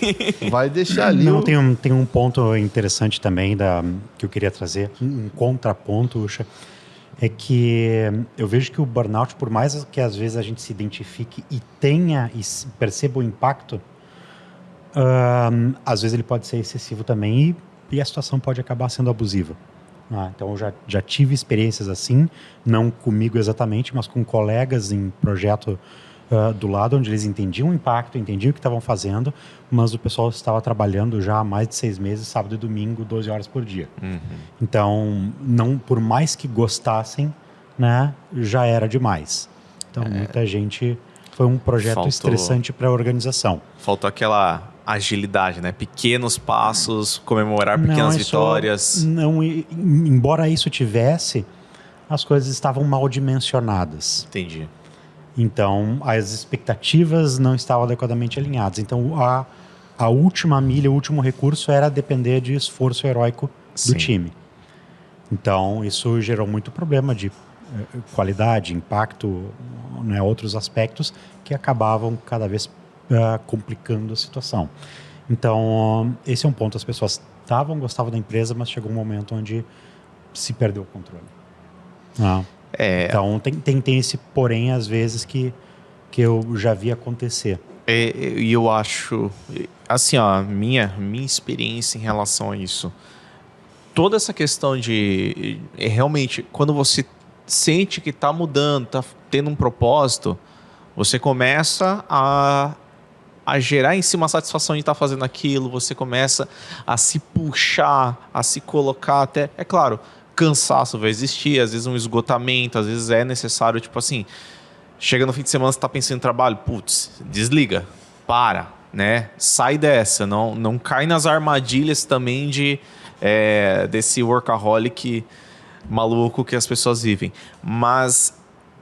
vai deixar ali. Não, tem um ponto interessante também que eu queria trazer, um contraponto, Ucha. É que eu vejo que o burnout, por mais que às vezes a gente se identifique e tenha e perceba o impacto, às vezes ele pode ser excessivo também e a situação pode acabar sendo abusiva. Então eu já tive experiências assim, não comigo exatamente, mas com colegas em projeto do lado onde eles entendiam o impacto, entendiam o que estavam fazendo, mas o pessoal estava trabalhando já há mais de 6 meses, sábado e domingo, 12 horas por dia. Então, não, por mais que gostassem, né, já era demais. Então, muita gente... Foi um projeto estressante para a organização. Faltou aquela agilidade, né? Pequenos passos, comemorar pequenas vitórias. Embora isso tivesse, as coisas estavam mal dimensionadas. Entendi. Então, as expectativas não estavam adequadamente alinhadas. Então, a última milha, o último recurso era depender de esforço heróico do time. Então, isso gerou muito problema de qualidade, impacto, né, outros aspectos que acabavam cada vez complicando a situação. Então, esse é um ponto. As pessoas gostavam da empresa, mas chegou um momento onde se perdeu o controle. Então, tem esse porém, às vezes, que eu já vi acontecer. E eu acho, assim, ó, minha experiência em relação a isso, toda essa questão de realmente, quando você sente que está mudando, está tendo um propósito, você começa a gerar em si uma satisfação de estar fazendo aquilo, você começa a se puxar, a se colocar até... É claro, cansaço vai existir, às vezes um esgotamento, às vezes é necessário, tipo assim, chega no fim de semana, você está pensando em trabalho, putz, desliga, para, né? Sai dessa, não cai nas armadilhas também desse workaholic maluco que as pessoas vivem. Mas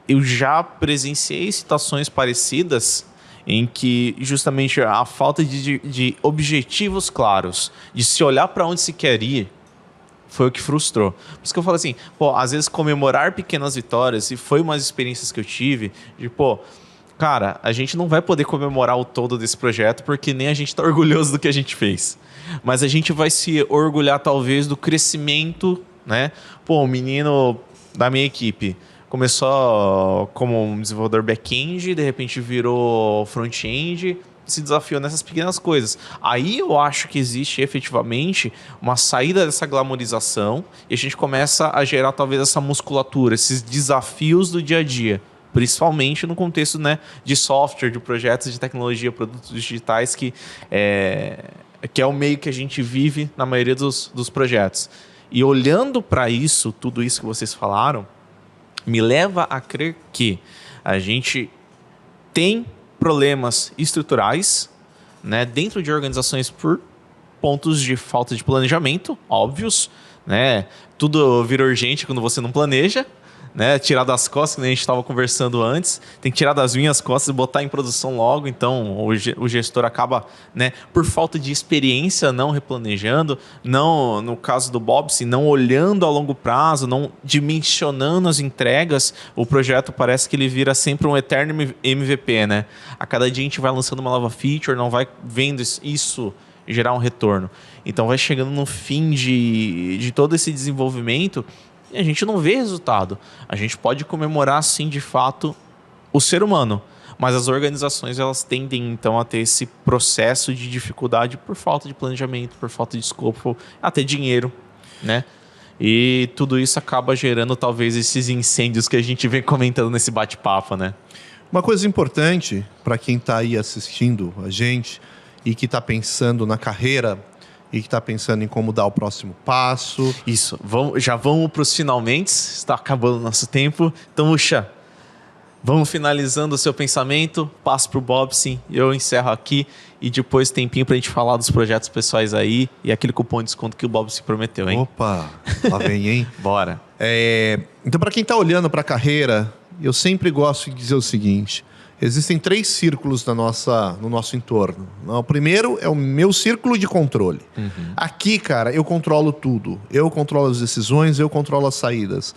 eu já presenciei situações parecidas em que justamente a falta de objetivos claros, de se olhar para onde se quer ir, foi o que frustrou. Por isso que eu falo assim, às vezes comemorar pequenas vitórias, e foi umas experiências que eu tive, de cara, a gente não vai poder comemorar o todo desse projeto porque nem a gente está orgulhoso do que a gente fez. Mas a gente vai se orgulhar talvez do crescimento, né? O menino da minha equipe começou como um desenvolvedor back-end, de repente virou front-end, se desafiou nessas pequenas coisas. Aí eu acho que existe efetivamente uma saída dessa glamorização e a gente começa a gerar talvez essa musculatura, esses desafios do dia a dia, principalmente no contexto, né, de software, de projetos de tecnologia, produtos digitais, que é o meio que a gente vive na maioria dos projetos. E olhando para isso, tudo isso que vocês falaram, me leva a crer que a gente tem problemas estruturais, né, dentro de organizações por pontos de falta de planejamento, óbvios, né? Tudo vira urgente quando você não planeja, né? Tirar das costas, que a gente estava conversando antes, tem que tirar das minhas costas e botar em produção logo. Então o gestor acaba, né, por falta de experiência, não replanejando, não, no caso do Bobson, não olhando a longo prazo, não dimensionando as entregas. O projeto parece que ele vira sempre um eterno MVP, né? A cada dia a gente vai lançando uma nova feature, não vai vendo isso gerar um retorno. Então vai chegando no fim de todo esse desenvolvimento e a gente não vê resultado. A gente pode comemorar, sim, de fato, o ser humano, mas as organizações, elas tendem, então, a ter esse processo de dificuldade por falta de planejamento, por falta de escopo, até dinheiro, né? E tudo isso acaba gerando, talvez, esses incêndios que a gente vem comentando nesse bate-papo, né? Uma coisa importante para quem está aí assistindo a gente e que está pensando na carreira e que está pensando em como dar o próximo passo. Isso, já vamos para os finalmente, está acabando o nosso tempo. Então, Uxa, vamos finalizando o seu pensamento, passo para o Bobson, eu encerro aqui e depois tempinho para a gente falar dos projetos pessoais aí e aquele cupom de desconto que o Bobson prometeu, hein? Opa, lá vem, hein? Bora. Então, para quem está olhando para a carreira, eu sempre gosto de dizer o seguinte: existem 3 círculos no nosso entorno. O primeiro é o meu círculo de controle. Aqui, cara, eu controlo tudo. Eu controlo as decisões, eu controlo as saídas.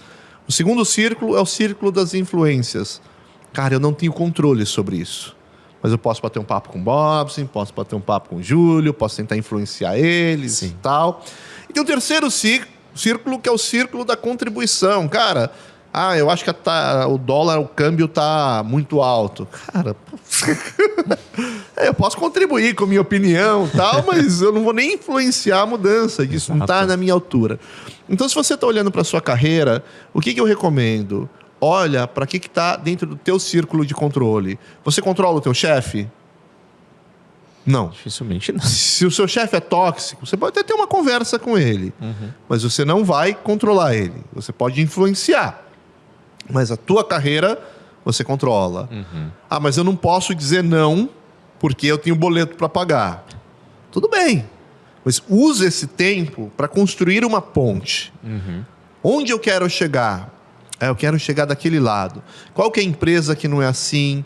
O segundo círculo é o círculo das influências. Cara, eu não tenho controle sobre isso. Mas eu posso bater um papo com o Bobson, posso bater um papo com o Júlio, posso tentar influenciar eles. Sim. E tal. E tem o terceiro círculo, que é o círculo da contribuição. Cara, eu acho que o dólar, o câmbio tá muito alto. Cara, eu posso contribuir com a minha opinião e tal, mas eu não vou nem influenciar a mudança disso. Exato. Não tá na minha altura. Então, se você está olhando para a sua carreira, o que eu recomendo? olha para o que está dentro do teu círculo de controle. Você controla o teu chefe? Não. Dificilmente não. Se o seu chefe é tóxico, você pode até ter uma conversa com ele, mas você não vai controlar ele. Você pode influenciar, mas a tua carreira você controla. Ah, mas eu não posso dizer não porque eu tenho boleto para pagar. Tudo bem, mas use esse tempo para construir uma ponte. Onde eu quero chegar? Eu quero chegar daquele lado. Qual que é a empresa que não é assim?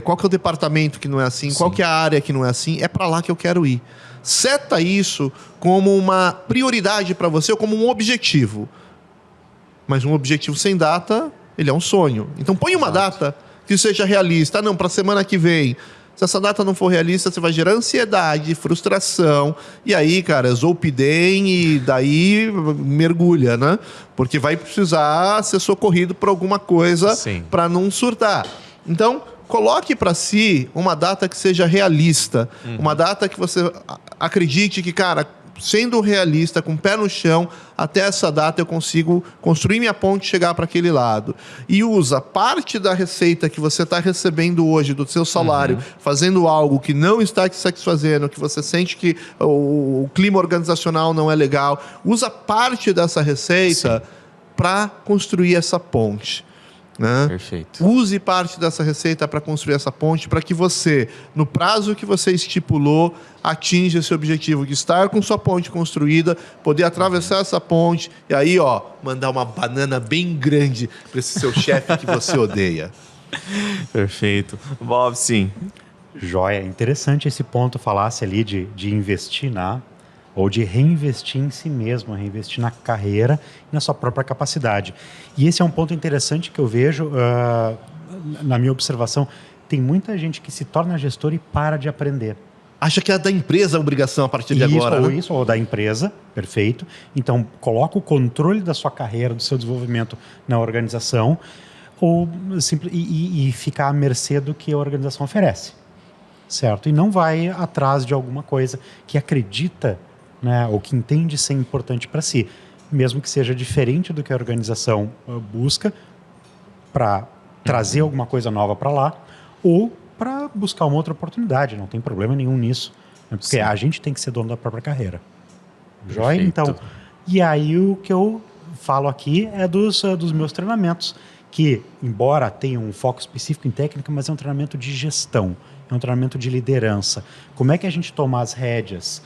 Qual que é o departamento que não é assim? Qual que é a área que não é assim? É para lá que eu quero ir. Seta isso como uma prioridade para você ou como um objetivo. Mas um objetivo sem data, ele é um sonho. Então põe uma data que seja realista. Não, para a semana que vem. Se essa data não for realista, você vai gerar ansiedade, frustração. E aí, cara, zolpidem e daí mergulha, né? Porque vai precisar ser socorrido por alguma coisa para não surtar. Então, coloque para si uma data que seja realista. Uma data que você acredite que, cara, sendo realista, com o pé no chão, até essa data eu consigo construir minha ponte e chegar para aquele lado. E usa parte da receita que você está recebendo hoje, do seu salário, fazendo algo que não está te satisfazendo, que você sente que o clima organizacional não é legal. Usa parte dessa receita para construir essa ponte. Né? Perfeito. Use parte dessa receita para construir essa ponte para que você, no prazo que você estipulou, atinja esse objetivo de estar com sua ponte construída, poder atravessar essa ponte e aí, mandar uma banana bem grande para esse seu chefe que você odeia. Perfeito. Bob, sim. Joia, interessante esse ponto, falasse ali de investir ou de reinvestir em si mesmo, reinvestir na carreira e na sua própria capacidade. E esse é um ponto interessante que eu vejo, na minha observação, tem muita gente que se torna gestor e para de aprender. Acha que é da empresa a obrigação a partir de agora, né? Ou da empresa, perfeito. Então, coloca o controle da sua carreira, do seu desenvolvimento na organização, e ficar à mercê do que a organização oferece, certo? E não vai atrás de alguma coisa que acredita, né, ou que entende ser importante para si, mesmo que seja diferente do que a organização busca, para trazer alguma coisa nova para lá, ou para buscar uma outra oportunidade. Não tem problema nenhum nisso, né, porque a gente tem que ser dono da própria carreira. Joia? Então, e aí o que eu falo aqui é dos meus treinamentos, que, embora tenha um foco específico em técnica, mas é um treinamento de gestão, é um treinamento de liderança. Como é que a gente toma as rédeas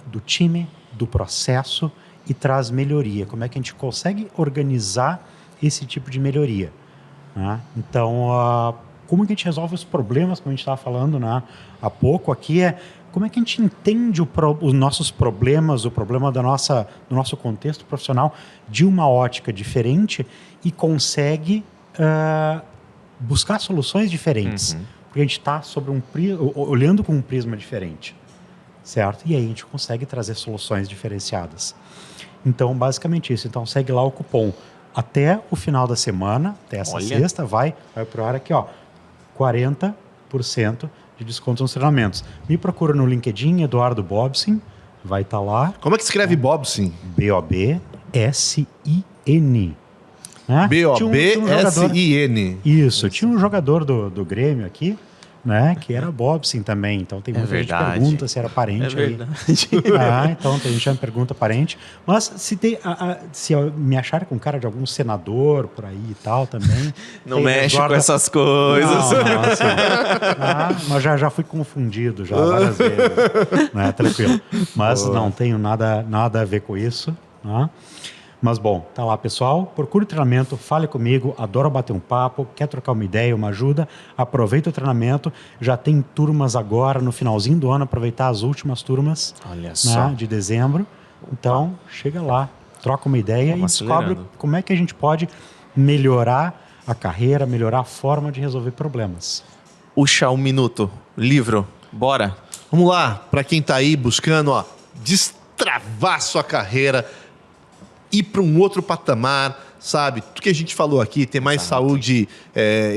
do time, do processo e traz melhoria? Como é que a gente consegue organizar esse tipo de melhoria? Né? Então, como é que a gente resolve os problemas, como a gente estava falando, né, há pouco aqui, como é que a gente entende os nossos problemas, o problema do nosso contexto profissional de uma ótica diferente e consegue buscar soluções diferentes. Porque a gente está olhando com um prisma diferente. Certo? E aí a gente consegue trazer soluções diferenciadas. Então, basicamente isso. Então, segue lá o cupom. Até o final da semana, até essa sexta, vai para o ar aqui, 40% de desconto nos treinamentos. Me procura no LinkedIn, Eduardo Bobsin, vai estar lá. Como é que escreve Bobsin? B-O-B-S-I-N. Né? B-O-B-S-I-N. Isso, tinha um jogador do Grêmio aqui, né, que era Bobsin também. Então tem muita gente que pergunta se era parente. É verdade. Então tem gente que me pergunta parente. Mas se me acharem com cara de algum senador por aí e tal também. Não mexe com essas coisas. Não, assim, mas já fui confundido já várias vezes. Né, tranquilo. Mas não tenho nada a ver com isso. Né? Mas bom, tá lá, pessoal. Procure o treinamento, fale comigo, adoro bater um papo, quer trocar uma ideia, uma ajuda, aproveita o treinamento. Já tem turmas agora, no finalzinho do ano, aproveitar as últimas turmas, olha só, de dezembro. Então, chega lá, troca uma ideia e descobre como é que a gente pode melhorar a carreira, melhorar a forma de resolver problemas. Puxa, um minuto. Livro, bora. Vamos lá, para quem tá aí buscando, destravar sua carreira, ir para um outro patamar, sabe? Tudo que a gente falou aqui, ter mais saúde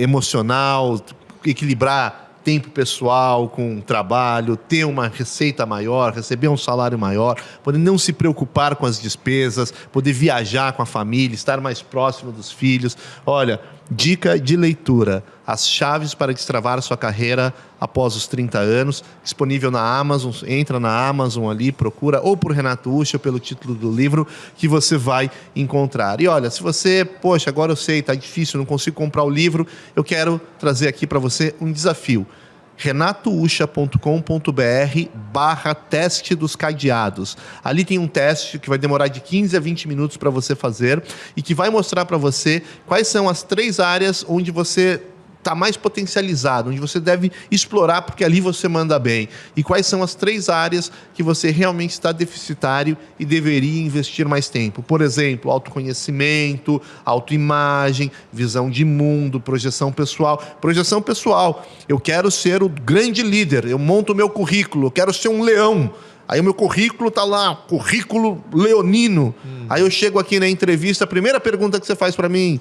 emocional, equilibrar tempo pessoal, com trabalho, ter uma receita maior, receber um salário maior, poder não se preocupar com as despesas, poder viajar com a família, estar mais próximo dos filhos. Olha, dica de leitura: As Chaves para Destravar Sua Carreira Após os 30 Anos, disponível na Amazon. Entra na Amazon ali, procura ou por Renato Ucha, pelo título do livro, que você vai encontrar. E olha, se você, poxa, agora eu sei, tá difícil, não consigo comprar o livro, eu quero trazer aqui para você um desafio. renatoucha.com.br/teste dos cadeados. Ali tem um teste que vai demorar de 15 a 20 minutos para você fazer e que vai mostrar para você quais são as 3 áreas onde você está mais potencializado, onde você deve explorar, porque ali você manda bem. E quais são as 3 áreas que você realmente está deficitário e deveria investir mais tempo. Por exemplo, autoconhecimento, autoimagem, visão de mundo, projeção pessoal. Projeção pessoal. Eu quero ser o grande líder, eu monto o meu currículo, eu quero ser um leão. Aí o meu currículo tá lá, currículo leonino. Aí eu chego aqui na entrevista, a primeira pergunta que você faz para mim...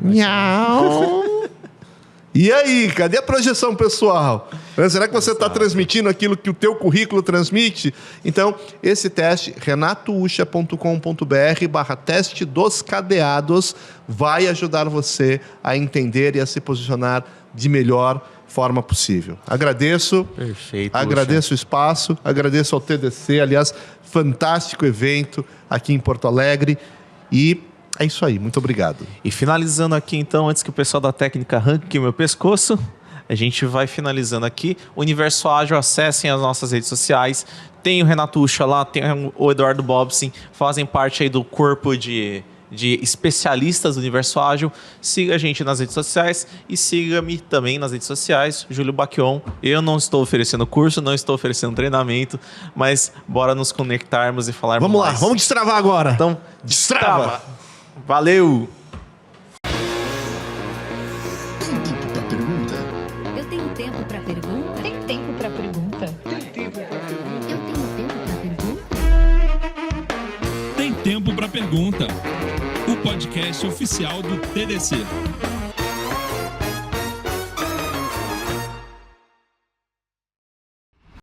Miau... E aí, cadê a projeção pessoal? Será que você está transmitindo aquilo que o teu currículo transmite? Então, esse teste, renatoucha.com.br/teste dos cadeados, vai ajudar você a entender e a se posicionar de melhor forma possível. Agradeço. Perfeito. Agradeço o espaço, agradeço ao TDC, aliás, fantástico evento aqui em Porto Alegre. E é isso aí, muito obrigado. E finalizando aqui então, antes que o pessoal da técnica arranque meu pescoço, a gente vai finalizando aqui. Universo Ágil, acessem as nossas redes sociais. Tem o Renato Ucha lá, tem o Eduardo Bobsin, fazem parte aí do corpo de especialistas do Universo Ágil. Siga a gente nas redes sociais e siga-me também nas redes sociais, Júlio Bacchion. Eu não estou oferecendo curso, não estou oferecendo treinamento, mas bora nos conectarmos e falar mais. Vamos lá, vamos destravar agora. Então, destrava! Valeu! Tem tempo para pergunta? Eu tenho tempo para pergunta? Tem tempo para pergunta? Eu tenho tempo para pergunta? Tem Tempo para Pergunta, o podcast oficial do TDC.